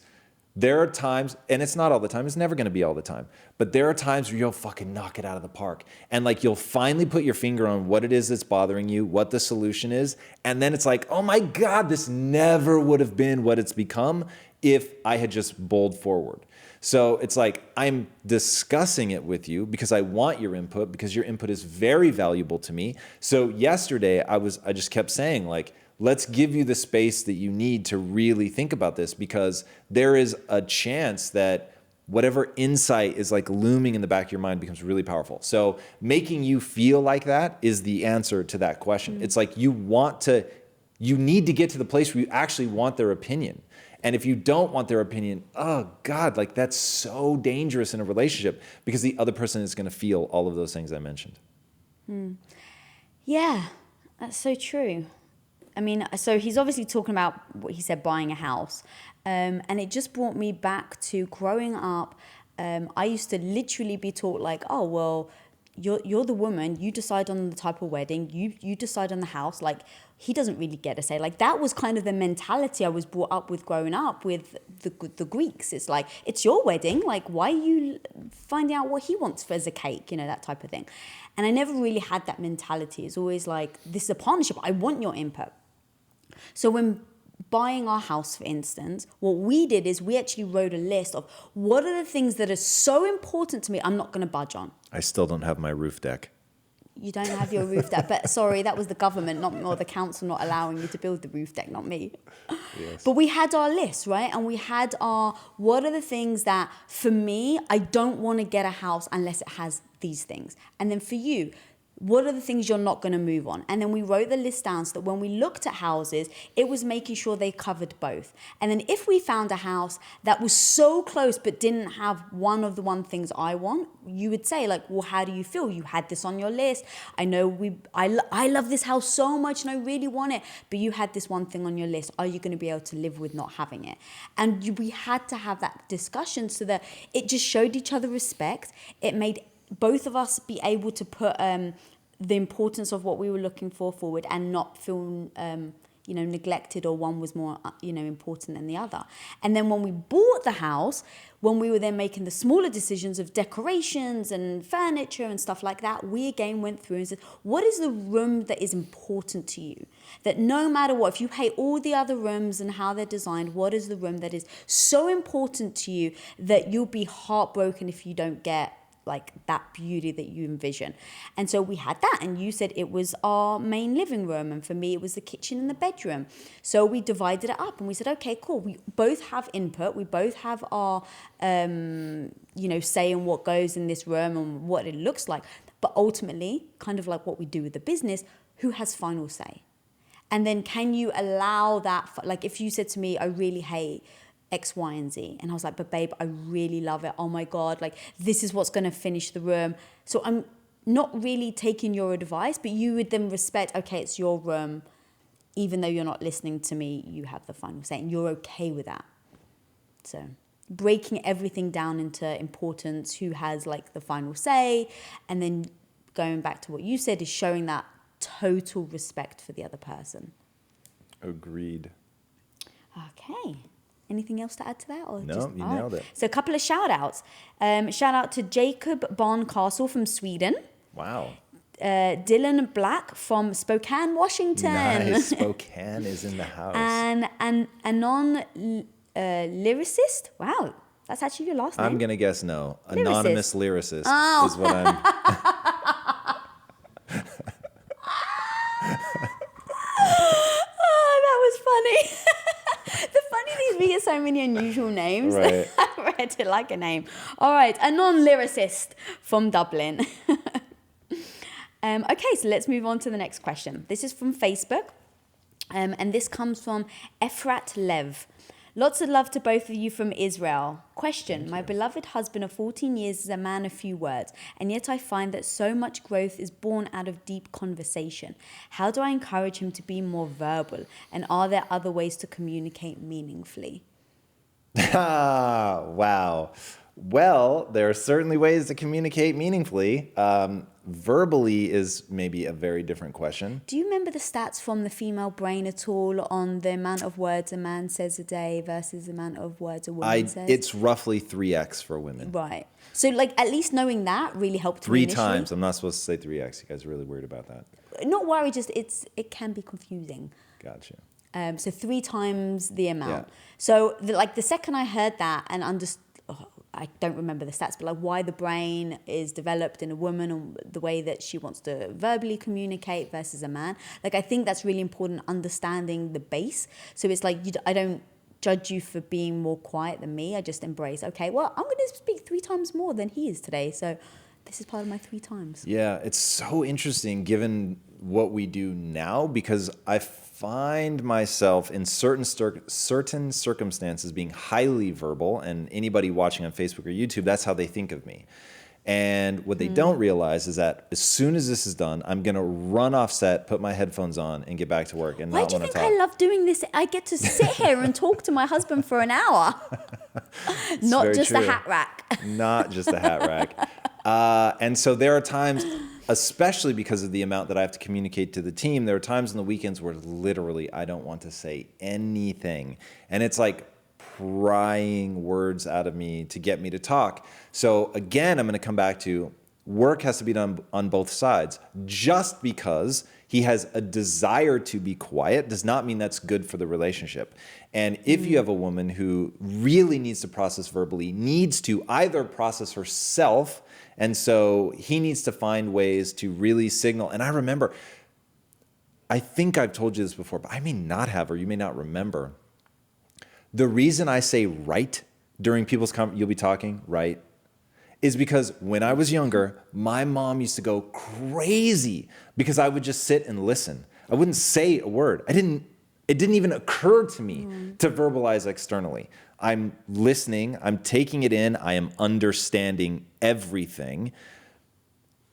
there are times, and it's not all the time, it's never gonna be all the time, but there are times where you'll fucking knock it out of the park. And like you'll finally put your finger on what it is that's bothering you, what the solution is. And then it's like, oh my God, this never would have been what it's become if I had just bowled forward. So it's like, I'm discussing it with you because I want your input, because your input is very valuable to me. So yesterday I just kept saying like, let's give you the space that you need to really think about this, because there is a chance that whatever insight is like looming in the back of your mind becomes really powerful. So making you feel like that is the answer to that question. It's like you need to get to the place where you actually want their opinion. And if you don't want their opinion, oh God, like that's so dangerous in a relationship, because the other person is going to feel all of those things I mentioned. Yeah, that's so true. I mean, so he's obviously talking about what he said, buying a house. And it just brought me back to growing up. I used to literally be taught like, oh, well, you're the woman, you decide on the type of wedding, you decide on the house. Like, he doesn't really get a say. Like, that was kind of the mentality I was brought up with growing up with the Greeks. It's like, it's your wedding. Like, why are you finding out what he wants as a cake? You know, that type of thing. And I never really had that mentality. It's always like, this is a partnership. I want your input. So when buying our house, for instance, what we did is we actually wrote a list of what are the things that are so important to me I'm not going to budge on. I still don't have my roof deck. You don't have your roof deck, but sorry, that was the government, or the council not allowing you to build the roof deck, not me. Yes. But we had our list, right? And we had our, what are the things that, for me, I don't want to get a house unless it has these things. And then for you, what are the things you're not going to move on? And then we wrote the list down so that when we looked at houses, it was making sure they covered both. And then if we found a house that was so close but didn't have one of the things I want, you would say like, well, how do you feel? You had this on your list. I know I love this house so much and I really want it, but you had this one thing on your list. Are you going to be able to live with not having it? And we had to have that discussion so that it just showed each other respect. It made both of us be able to put the importance of what we were looking for forward and not feel neglected, or one was more important than the other. And then when we bought the house, when we were then making the smaller decisions of decorations and furniture and stuff like that, we again went through and said, what is the room that is important to you? That no matter what, if you hate all the other rooms and how they're designed, what is the room that is so important to you that you'll be heartbroken if you don't get like that beauty that you envision? And so we had that, and you said it was our main living room, and for me it was the kitchen and the bedroom. So we divided it up and we said, okay, cool, we both have input, we both have our say in what goes in this room and what it looks like, but ultimately, kind of like what we do with the business, who has final say? And then can you allow that, like if you said to me, I really hate X, Y, and Z. And I was like, but babe, I really love it. Oh my God, like this is what's going to finish the room. So I'm not really taking your advice, but you would then respect, okay, it's your room. Even though you're not listening to me, you have the final say and you're okay with that. So breaking everything down into importance, who has like the final say, and then going back to what you said is showing that total respect for the other person. Agreed. Okay. Anything else to add to that? Or no, you nailed it. So a couple of shout outs. Shout out to Jacob Barncastle from Sweden. Wow. Dylan Black from Spokane, Washington. Nice. Spokane is in the house. And Anon lyricist. Wow, that's actually your last name. I'm going to guess no. Lyricist. Anonymous lyricist is what I'm... Oh, that was funny. The funny thing is we get so many unusual names. Right. I read it like a name. All right, a non-lyricist from Dublin. Okay, so let's move on to the next question. This is from Facebook, and this comes from Efrat Lev. Lots of love to both of you from Israel. Question, my beloved husband of 14 years is a man of few words, and yet I find that so much growth is born out of deep conversation. How do I encourage him to be more verbal? And are there other ways to communicate meaningfully? Wow. Well, there are certainly ways to communicate meaningfully. Verbally is maybe a very different question. Do you remember the stats from the female brain at all on the amount of words a man says a day versus the amount of words a woman says? It's roughly 3x for women. Right. So, like, at least knowing that really helped me Three initially. times. I'm not supposed to say 3x. You guys are really worried about that. Not worried, just it can be confusing. Gotcha. So 3 times the amount. Yeah. So, the second I heard that and understood, I don't remember the stats, but like why the brain is developed in a woman and the way that she wants to verbally communicate versus a man. Like, I think that's really important, understanding the base. So it's like, I don't judge you for being more quiet than me. I just embrace, okay, well, I'm going to speak 3 times more than he is today. So this is part of my 3 times. Yeah, it's so interesting given what we do now, because I find myself in certain circumstances being highly verbal, and anybody watching on Facebook or YouTube, that's how they think of me. And what they don't realize is that as soon as this is done, I'm going to run off set, put my headphones on, and get back to work and Why not do you want to think talk. I love doing this? I get to sit here and talk to my husband for an hour. Not very just true. a hat rack. Not just a hat rack. And so there are times, especially because of the amount that I have to communicate to the team, there are times on the weekends where literally I don't want to say anything. And it's like prying words out of me to get me to talk. So again, I'm going to come back to work has to be done on both sides. Just because he has a desire to be quiet does not mean that's good for the relationship. And if you have a woman who really needs to process verbally, needs to either process herself, and so he needs to find ways to really signal. And I remember, I think I've told you this before, but I may not have, or you may not remember. The reason I say right during people's you'll be talking, right, is because when I was younger, my mom used to go crazy because I would just sit and listen. I wouldn't say a word. It didn't even occur to me to verbalize externally. I'm listening, I'm taking it in, I am understanding everything.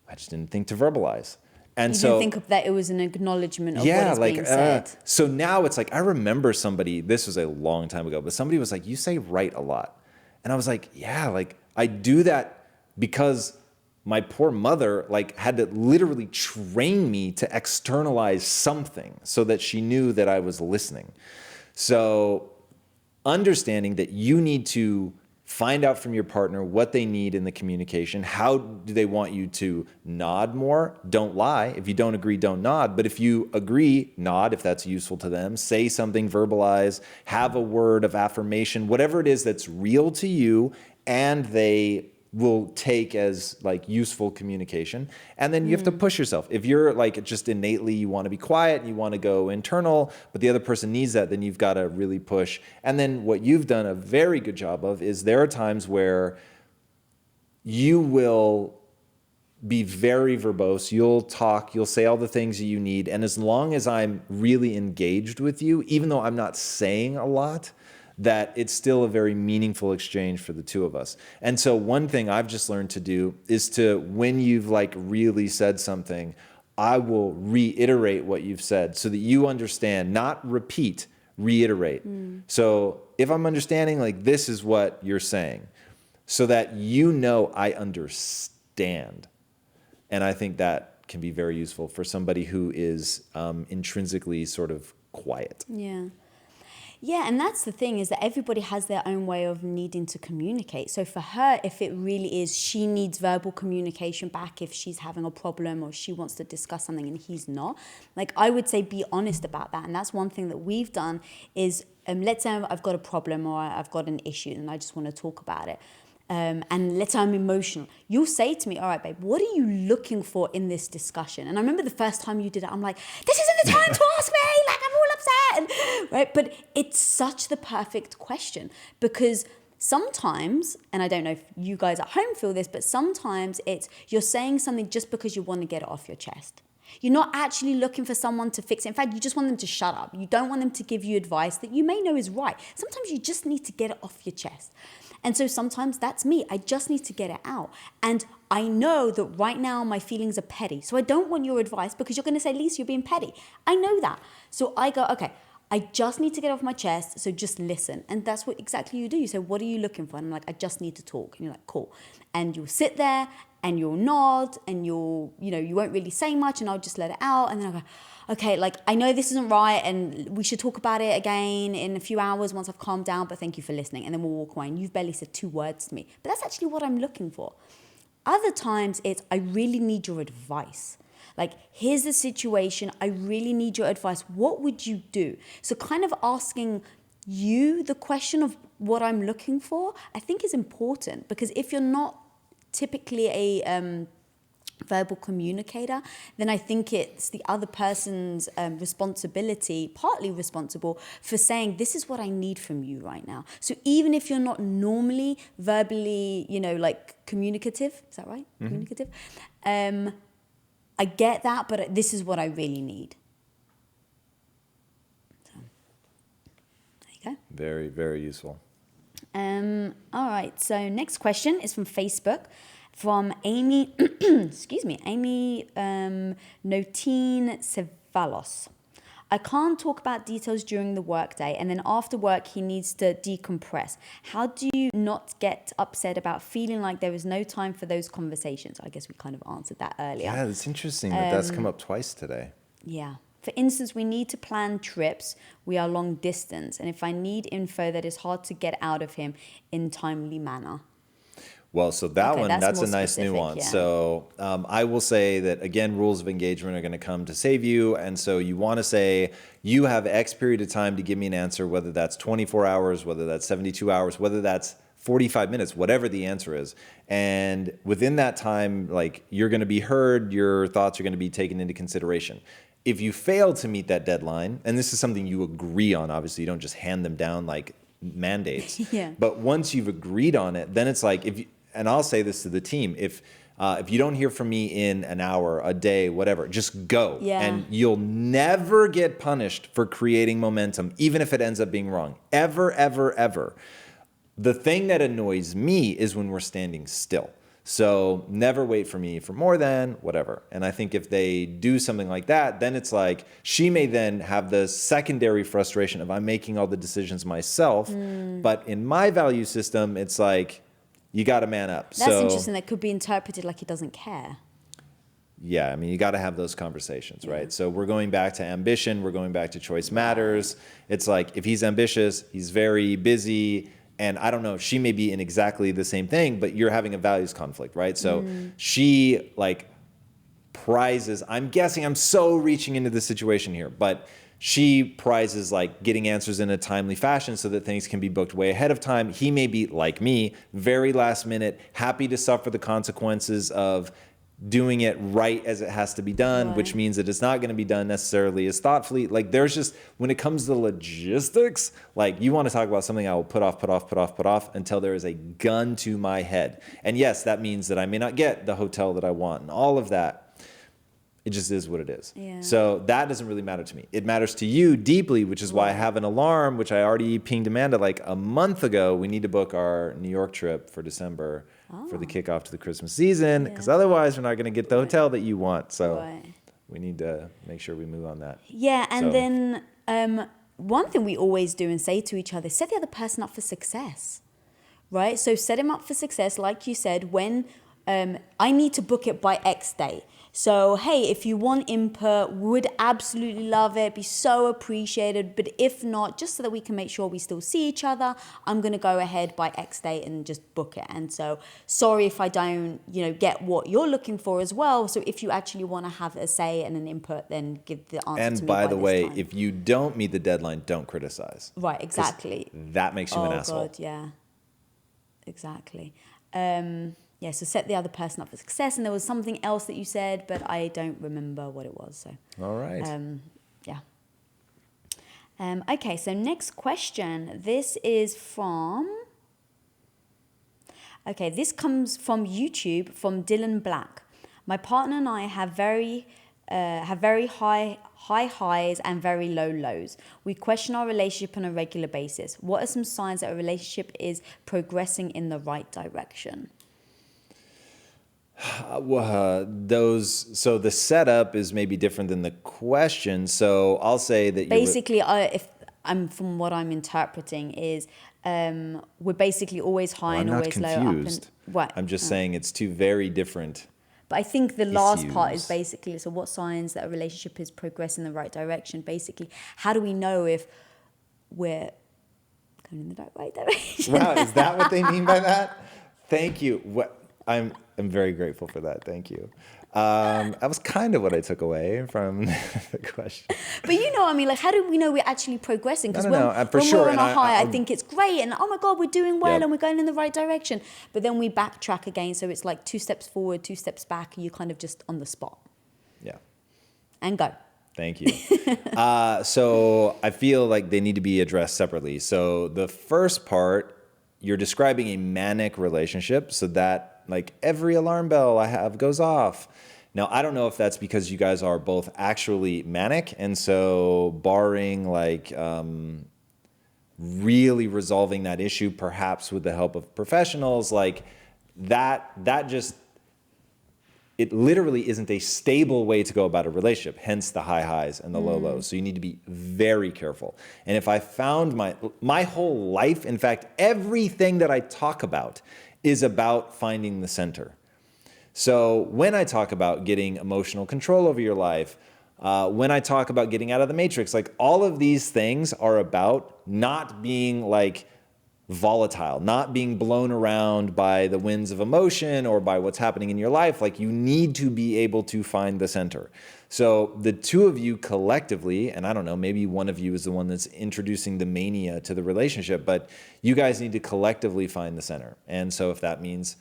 I just didn't think to verbalize. And You so didn't think of that it was an acknowledgement of what is being said. So now it's like, I remember somebody, this was a long time ago, but somebody was like, you say right a lot. And I was like, yeah, like I do that because my poor mother like had to literally train me to externalize something so that she knew that I was listening. So understanding that you need to find out from your partner what they need in the communication. How do they want you to nod more? Don't lie. If you don't agree, don't nod. But if you agree, nod if that's useful to them. Say something, verbalize, have a word of affirmation, whatever it is that's real to you and they will take as like useful communication. And then you have to push yourself. If you're like just innately, you want to be quiet and you want to go internal, but the other person needs that, then you've got to really push. And then what you've done a very good job of is there are times where you will be very verbose. You'll talk, you'll say all the things that you need. And as long as I'm really engaged with you, even though I'm not saying a lot, that it's still a very meaningful exchange for the two of us. And so one thing I've just learned to do is to, when you've like really said something, I will reiterate what you've said so that you understand, not repeat, reiterate. So if I'm understanding, like this is what you're saying, so that you know I understand. And I think that can be very useful for somebody who is intrinsically sort of quiet. Yeah. Yeah, and that's the thing, is that everybody has their own way of needing to communicate. So for her, if it really is, she needs verbal communication back if she's having a problem or she wants to discuss something and he's not. Like, I would say be honest about that. And that's one thing that we've done is, let's say I've got a problem or I've got an issue and I just want to talk about it. And let's say I'm emotional. You'll say to me, all right, babe, what are you looking for in this discussion? And I remember the first time you did it, I'm like, this isn't the time to ask me. Like, I'm all upset. Right? But it's such the perfect question, because sometimes, and I don't know if you guys at home feel this, but sometimes it's you're saying something just because you want to get it off your chest. You're not actually looking for someone to fix it. In fact, you just want them to shut up. You don't want them to give you advice that you may know is right. Sometimes you just need to get it off your chest. And so sometimes that's me. I just need to get it out. And I know that right now my feelings are petty. So I don't want your advice because you're going to say, Lisa, you're being petty. I know that. So I go, okay, I just need to get off my chest, so just listen. And that's what exactly you do. You say, what are you looking for? And I'm like, I just need to talk. And you're like, cool. And you'll sit there and you'll nod and you won't really say much, and I'll just let it out. And then I'll go, okay, like, I know this isn't right and we should talk about it again in a few hours once I've calmed down, but thank you for listening. And then we'll walk away and you've barely said 2 words to me. But that's actually what I'm looking for. Other times it's, I really need your advice. Like, here's the situation. I really need your advice. What would you do? So kind of asking you the question of what I'm looking for, I think is important, because if you're not typically a verbal communicator, then I think it's the other person's responsibility, partly responsible, for saying, this is what I need from you right now. So even if you're not normally verbally, like communicative, is that right? Mm-hmm. Communicative. I get that, but this is what I really need. So, there you go. Very, very useful. All right, so next question is from Facebook, from Amy, Amy Notine Cevalos. I can't talk about details during the workday, and then after work he needs to decompress. How do you not get upset about feeling like there is no time for those conversations? I guess we kind of answered that earlier. Yeah, it's interesting that that's come up twice today. Yeah. For instance, we need to plan trips. We are long distance, and if I need info that is hard to get out of him in timely manner. Well, so that's a nice specific, nuance. Yeah. So I will say that, again, rules of engagement are going to come to save you. And so you want to say, you have X period of time to give me an answer, whether that's 24 hours, whether that's 72 hours, whether that's 45 minutes, whatever the answer is. And within that time, like, you're going to be heard, your thoughts are going to be taken into consideration. If you fail to meet that deadline, and this is something you agree on, obviously, you don't just hand them down like mandates. Yeah. But once you've agreed on it, then it's like, and I'll say this to the team, if you don't hear from me in an hour, a day, whatever, just go. Yeah. And you'll never get punished for creating momentum, even if it ends up being wrong. Ever, ever, ever. The thing that annoys me is when we're standing still. So never wait for me for more than whatever. And I think if they do something like that, then it's like, she may then have the secondary frustration of, I'm making all the decisions myself. But in my value system, it's like, you got to man up. That's interesting. That could be interpreted like he doesn't care. Yeah, I mean, you got to have those conversations, right? So we're going back to ambition. We're going back to choice matters. It's like, if he's ambitious, he's very busy. And I don't know, she may be in exactly the same thing, but you're having a values conflict, right? So she like prizes, I'm guessing, I'm so reaching into the situation here, but she prizes like getting answers in a timely fashion so that things can be booked way ahead of time. He may be, like me, very last minute, happy to suffer the consequences of doing it right as it has to be done, which means that it's not going to be done necessarily as thoughtfully. Like, there's just, when it comes to logistics, like, you want to talk about something I will put off until there is a gun to my head. And yes, that means that I may not get the hotel that I want and all of that. It just is what it is. Yeah. So that doesn't really matter to me. It matters to you deeply, which is why I have an alarm, which I already pinged Amanda like a month ago. We need to book our New York trip for December for the kickoff to the Christmas season, because otherwise we're not going to get the hotel that you want. So we need to make sure we move on that. Yeah, and then one thing we always do and say to each other, set the other person up for success, right? So set him up for success, like you said, when I need to book it by X day. So, hey, if you want input, would absolutely love it, be so appreciated. But if not, just so that we can make sure we still see each other, I'm going to go ahead by X date and just book it. And so, sorry if I don't, get what you're looking for as well. So if you actually want to have a say and an input, then give the answer to me. And by the way, time. if you don't meet the deadline, don't criticize. Right, exactly. That makes you an asshole. Oh, God, yeah. Exactly. Yeah, so set the other person up for success. And there was something else that you said, but I don't remember what it was. So, all right. Yeah. Okay, so next question. This is from... Okay, this comes from YouTube, from Dylan Black. My partner and I have very high highs and very low lows. We question our relationship on a regular basis. What are some signs that a relationship is progressing in the right direction? So the setup is maybe different than the question. So I'll say that basically, if from what I'm interpreting is we're basically always high and always low. I'm not confused. I'm just saying it's two very different. But I think the last part is issues. basically, so what signs that a relationship is progressing in the right direction? Basically, how do we know if we're going in the right direction? Wow, is that what they mean by that? Thank you. I'm very grateful for that. Thank you. That was kind of what I took away from the question. But you know, I mean, like, how do we know we're actually progressing? Because when sure. we're on And a high, I think it's great, and oh my God, we're doing well, and we're going in the right direction. But then we backtrack again, so it's like 2 steps forward, 2 steps back, and you're kind of just on the spot. Yeah. And go. Thank you. So I feel like they need to be addressed separately. So the first part, you're describing a manic relationship, so that like every alarm bell I have goes off. Now, I don't know if that's because you guys are both actually manic, and so barring like really resolving that issue, perhaps with the help of professionals, like that just, it literally isn't a stable way to go about a relationship, hence the high highs and the low lows. So you need to be very careful. And if I found my whole life, in fact, everything that I talk about is about finding the center. So when I talk about getting emotional control over your life, when I talk about getting out of the matrix, like all of these things are about not being like volatile, not being blown around by the winds of emotion or by what's happening in your life. Like you need to be able to find the center. So the two of you collectively, and I don't know, maybe one of you is the one that's introducing the mania to the relationship, but you guys need to collectively find the center. And so if that means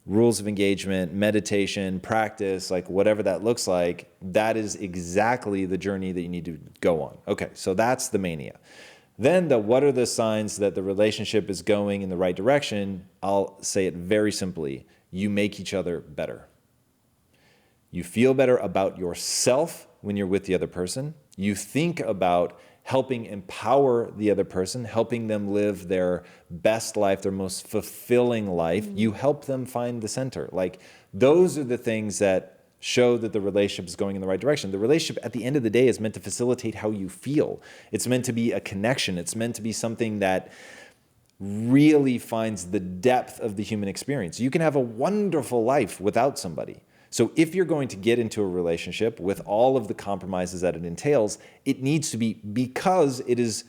rules of engagement, meditation, practice, like whatever that looks like, that is exactly the journey that you need to go on. Okay, so that's the mania. Then what are the signs that the relationship is going in the right direction? I'll say it very simply. You make each other better. You feel better about yourself when you're with the other person. You think about helping empower the other person, helping them live their best life, their most fulfilling life. You help them find the center. Like those are the things that show that the relationship is going in the right direction. The relationship at the end of the day is meant to facilitate how you feel. It's meant to be a connection. It's meant to be something that really finds the depth of the human experience. You can have a wonderful life without somebody. So if you're going to get into a relationship with all of the compromises that it entails, it needs to be because it is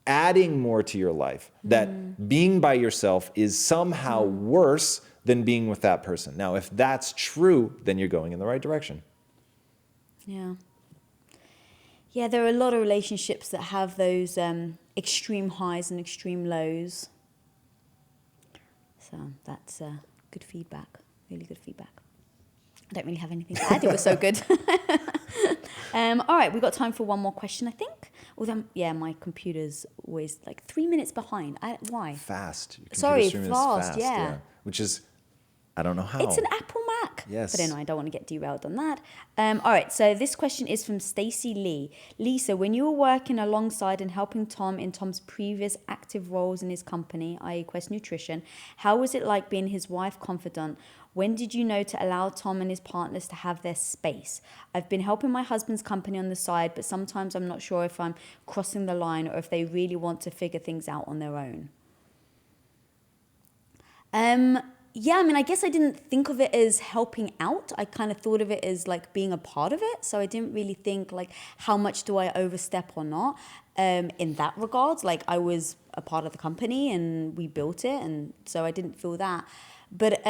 adding more to your life, that being by yourself is somehow worse than being with that person. Now, if that's true, then you're going in the right direction. Yeah. Yeah, there are a lot of relationships that have those extreme highs and extreme lows. So that's good feedback, really good feedback. I don't really have anything to add. It was so good. All right, we've got time for one more question, I think. Although, yeah, my computer's always like 3 minutes behind. Why? Fast. Your Sorry, stream is fast, yeah. Which is, I don't know how. It's an Apple Mac. Yes. But anyway, I don't want to get derailed on that. All right, so this question is from Stacey Lee. Lisa, when you were working alongside and helping Tom in Tom's previous active roles in his company, i.e. Quest Nutrition, how was it like being his wife confidant? When did you know to allow Tom and his partners to have their space? I've been helping my husband's company on the side, but sometimes I'm not sure if I'm crossing the line or if they really want to figure things out on their own. Yeah, I mean, I guess I didn't think of it as helping out. I kind of thought of it as like being a part of it. So I didn't really think like how much do I overstep or not in that regards. Like I was a part of the company and we built it. And so I didn't feel that. But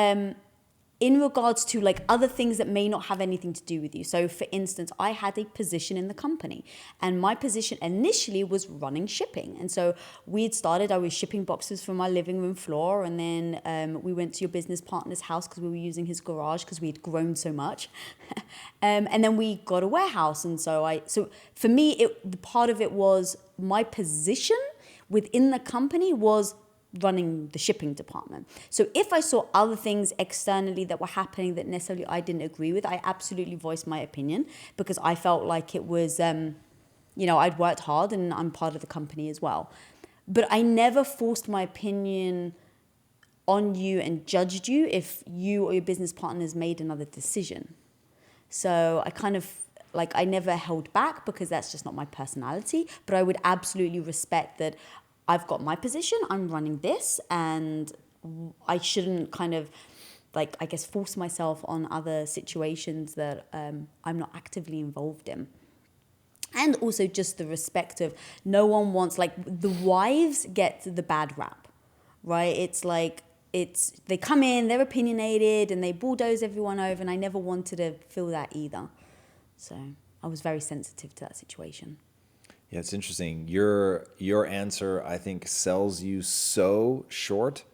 in regards to like other things that may not have anything to do with you. So for instance, I had a position in the company and my position initially was running shipping. And so I was shipping boxes from my living room floor. And then we went to your business partner's house because we were using his garage because we had grown so much. And then we got a warehouse. And so for me, the part of it was my position within the company was running the shipping department. So if I saw other things externally that were happening that necessarily I didn't agree with, I absolutely voiced my opinion because I felt like it was, I'd worked hard and I'm part of the company as well. But I never forced my opinion on you and judged you if you or your business partners made another decision. So I kind of like I never held back because that's just not my personality. But I would absolutely respect that I've got my position, I'm running this, and I shouldn't kind of like, I guess, force myself on other situations that I'm not actively involved in. And also just the respect of no one wants, like the wives get the bad rap, right? It's like, they come in, they're opinionated and they bulldoze everyone over, and I never wanted to feel that either. So I was very sensitive to that situation. Yeah, it's interesting. Your answer, I think, sells you so short.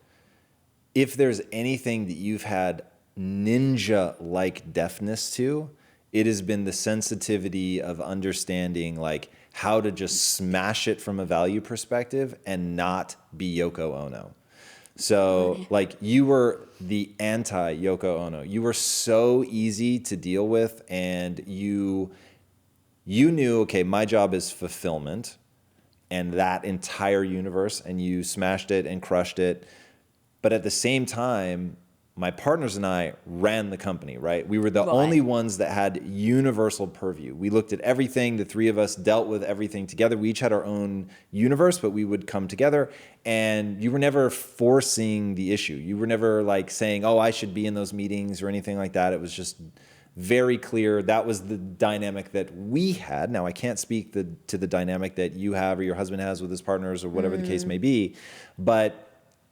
If there's anything that you've had ninja-like deafness to, it has been the sensitivity of understanding like how to just smash it from a value perspective and not be Yoko Ono. So like you were the anti Yoko Ono. You were so easy to deal with, and you knew, okay, my job is fulfillment and that entire universe, and you smashed it and crushed it. But at the same time, my partners and I ran the company, right? We were the only ones that had universal purview. We looked at everything. The three of us dealt with everything together. We each had our own universe, but we would come together. And you were never forcing the issue. You were never like saying, oh, I should be in those meetings or anything like that. It was just very clear. That was the dynamic that we had. Now, I can't speak to the dynamic that you have or your husband has with his partners or whatever the case may be. But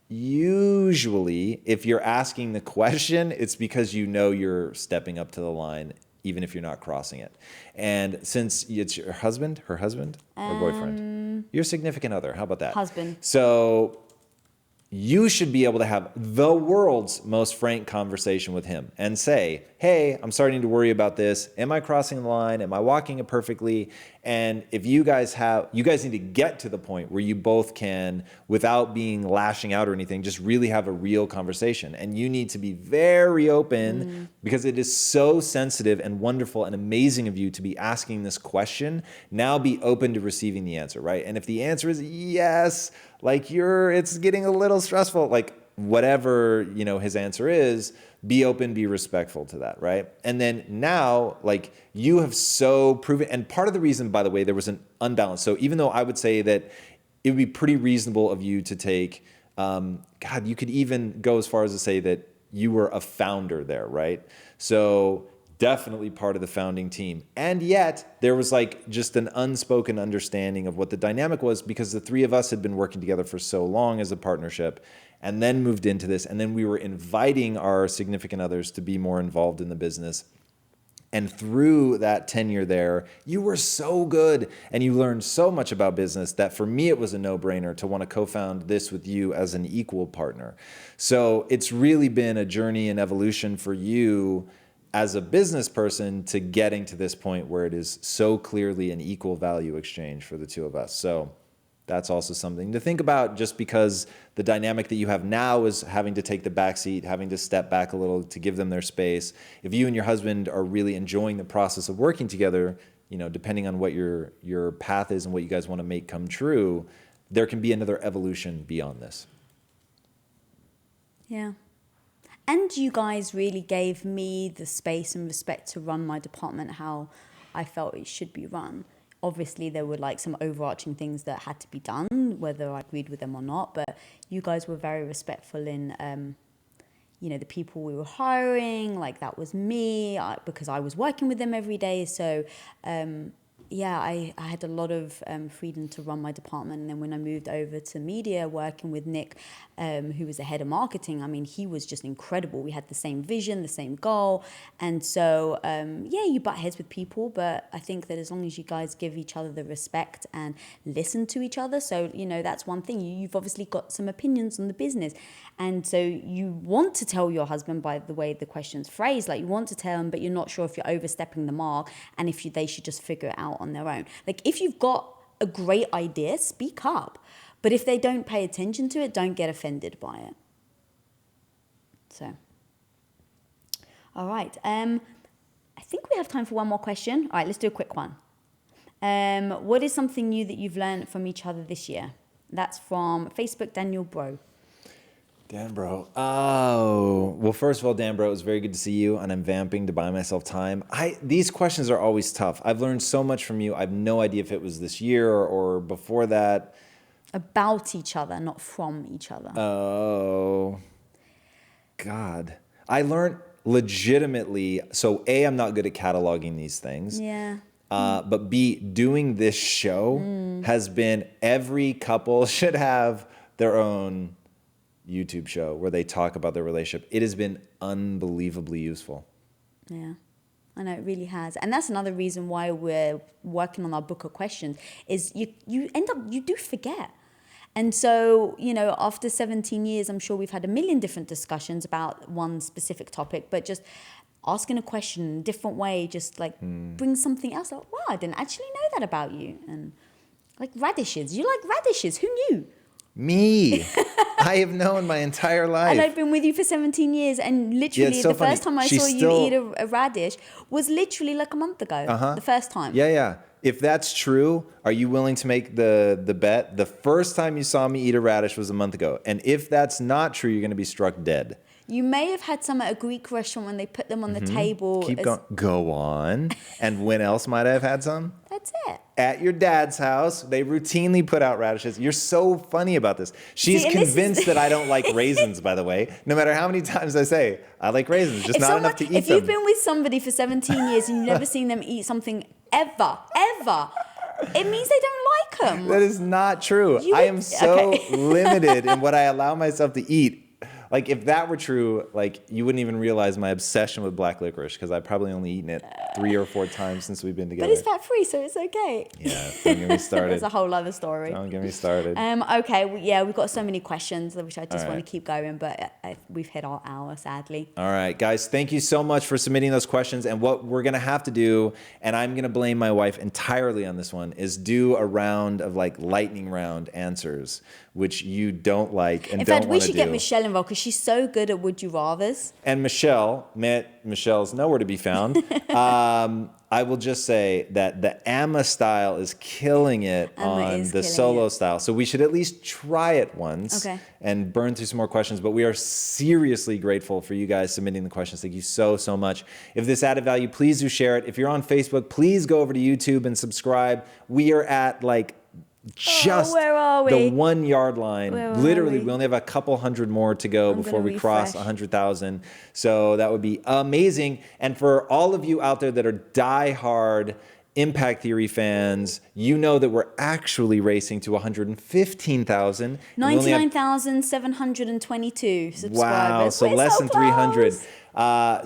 usually, if you're asking the question, it's because you know you're stepping up to the line, even if you're not crossing it. And since it's your husband, her husband, or boyfriend, your significant other, how about that? Husband. So you should be able to have the world's most frank conversation with him and say, hey, I'm starting to worry about this. Am I crossing the line? Am I walking it perfectly? And if you guys need to get to the point where you both can, without being lashing out or anything, just really have a real conversation. And you need to be very open because it is so sensitive and wonderful and amazing of you to be asking this question. Now be open to receiving the answer, right? And if the answer is yes, like it's getting a little stressful, like whatever, his answer is, be open, be respectful to that, right? And then now, like you have so proven, and part of the reason, by the way, there was an unbalance. So even though I would say that it would be pretty reasonable of you to take, you could even go as far as to say that you were a founder there, right? So definitely part of the founding team. And yet there was like just an unspoken understanding of what the dynamic was, because the three of us had been working together for so long as a partnership and then moved into this. And then we were inviting our significant others to be more involved in the business. And through that tenure there, you were so good and you learned so much about business that for me, it was a no-brainer to want to co-found this with you as an equal partner. So it's really been a journey and evolution for you as a business person to getting to this point where it is so clearly an equal value exchange for the two of us. So that's also something to think about, just because the dynamic that you have now is having to take the back seat, having to step back a little to give them their space. If you and your husband are really enjoying the process of working together, depending on what your path is and what you guys want to make come true, there can be another evolution beyond this. Yeah. And you guys really gave me the space and respect to run my department how I felt it should be run. Obviously, there were like some overarching things that had to be done, whether I agreed with them or not. But you guys were very respectful in, the people we were hiring. Like that was me because I was working with them every day. So, I had a lot of freedom to run my department. And then when I moved over to media, working with Nick, who was the head of marketing, I mean, he was just incredible. We had the same vision, the same goal. And so, you butt heads with people, but I think that as long as you guys give each other the respect and listen to each other. So, that's one thing. You've obviously got some opinions on the business. And so you want to tell your husband, by the way the question's phrased, like you want to tell him, but you're not sure if you're overstepping the mark and if they should just figure it out on their own. Like if you've got a great idea, speak up. But if they don't pay attention to it, don't get offended by it. So, all right. I think we have time for one more question. All right, let's do a quick one. What is something new that you've learned from each other this year? That's from Facebook, Daniel Bro. Dan Bro. Oh, well, first of all, Dan Bro, it was very good to see you, and I'm vamping to buy myself time. These questions are always tough. I've learned so much from you. I have no idea if it was this year or before that. About each other, not from each other. Oh, God. I learned legitimately, so A, I'm not good at cataloging these things. Yeah. But B, doing this show has been, every couple should have their own YouTube show where they talk about their relationship. It has been unbelievably useful. Yeah, I know, it really has. And that's another reason why we're working on our book of questions is you do forget. And so, after 17 years, I'm sure we've had a million different discussions about one specific topic, but just asking a question in a different way, just like bring something else. Like, wow, I didn't actually know that about you. And like radishes, you like radishes, who knew? Me. I have known my entire life. And I've been with you for 17 years, and literally the first time I saw you eat a radish was literally like a month ago. The first time. Yeah. If that's true, are you willing to make the bet? The first time you saw me eat a radish was a month ago. And if that's not true, you're going to be struck dead. You may have had some at a Greek restaurant when they put them on the table. Keep going. Go on. And when else might I have had some? That's it. At your dad's house, they routinely put out radishes. You're so funny about this. She's convinced that I don't like raisins, by the way. No matter how many times I say, I like raisins, just not enough to eat them. If you've been with somebody for 17 years and you've never seen them eat something ever, it means they don't like them. That is not true. I am so limited in what I allow myself to eat. Like, if that were true, like, you wouldn't even realize my obsession with black licorice, because I've probably only eaten it 3 or 4 times since we've been together. But it's fat-free, so it's okay. Yeah, don't get me started. That's a whole other story. Don't get me started. Okay, we've got so many questions, which I just want to keep going, but we've hit our hour, sadly. All right, guys, thank you so much for submitting those questions. And what we're going to have to do, and I'm going to blame my wife entirely on this one, is do a round of, like, lightning round answers, which you don't like and don't want to do. In fact, we should get Michelle involved, because she's so good at Would You Rathers. And Michelle's nowhere to be found. I will just say that the Amma style is killing it on the solo style. So we should at least try it once and burn through some more questions. But we are seriously grateful for you guys submitting the questions. Thank you so, so much. If this added value, please do share it. If you're on Facebook, please go over to YouTube and subscribe. We are at just where are we? The 1 yard line. Literally, we only have a couple hundred more to go before we cross 100,000. So that would be amazing. And for all of you out there that are diehard Impact Theory fans, you know that we're actually racing to 115,000. 99,722 subscribers. Wow, so we're less so than 300. close.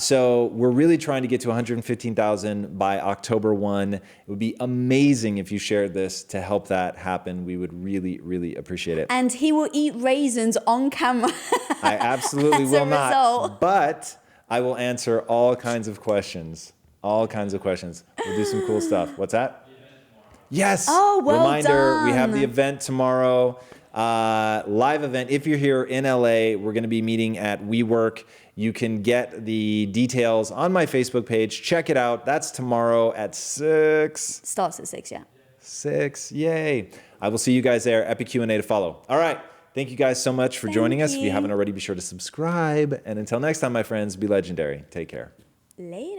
So we're really trying to get to 115,000 by October 1. It would be amazing if you shared this to help that happen. We would really, really appreciate it. And he will eat raisins on camera. I absolutely will not. But I will answer all kinds of questions. All kinds of questions. We'll do some cool stuff. What's that? Yes. Oh, well Reminder, done. we have the event tomorrow. Live event. If you're here in LA, we're going to be meeting at WeWork. You can get the details on my Facebook page. Check it out. That's tomorrow at 6. Starts at 6, yeah. 6. Yay. I will see you guys there. Epic Q&A to follow. All right. Thank you guys so much for joining us. If you haven't already, be sure to subscribe. And until next time, my friends, be legendary. Take care. Later.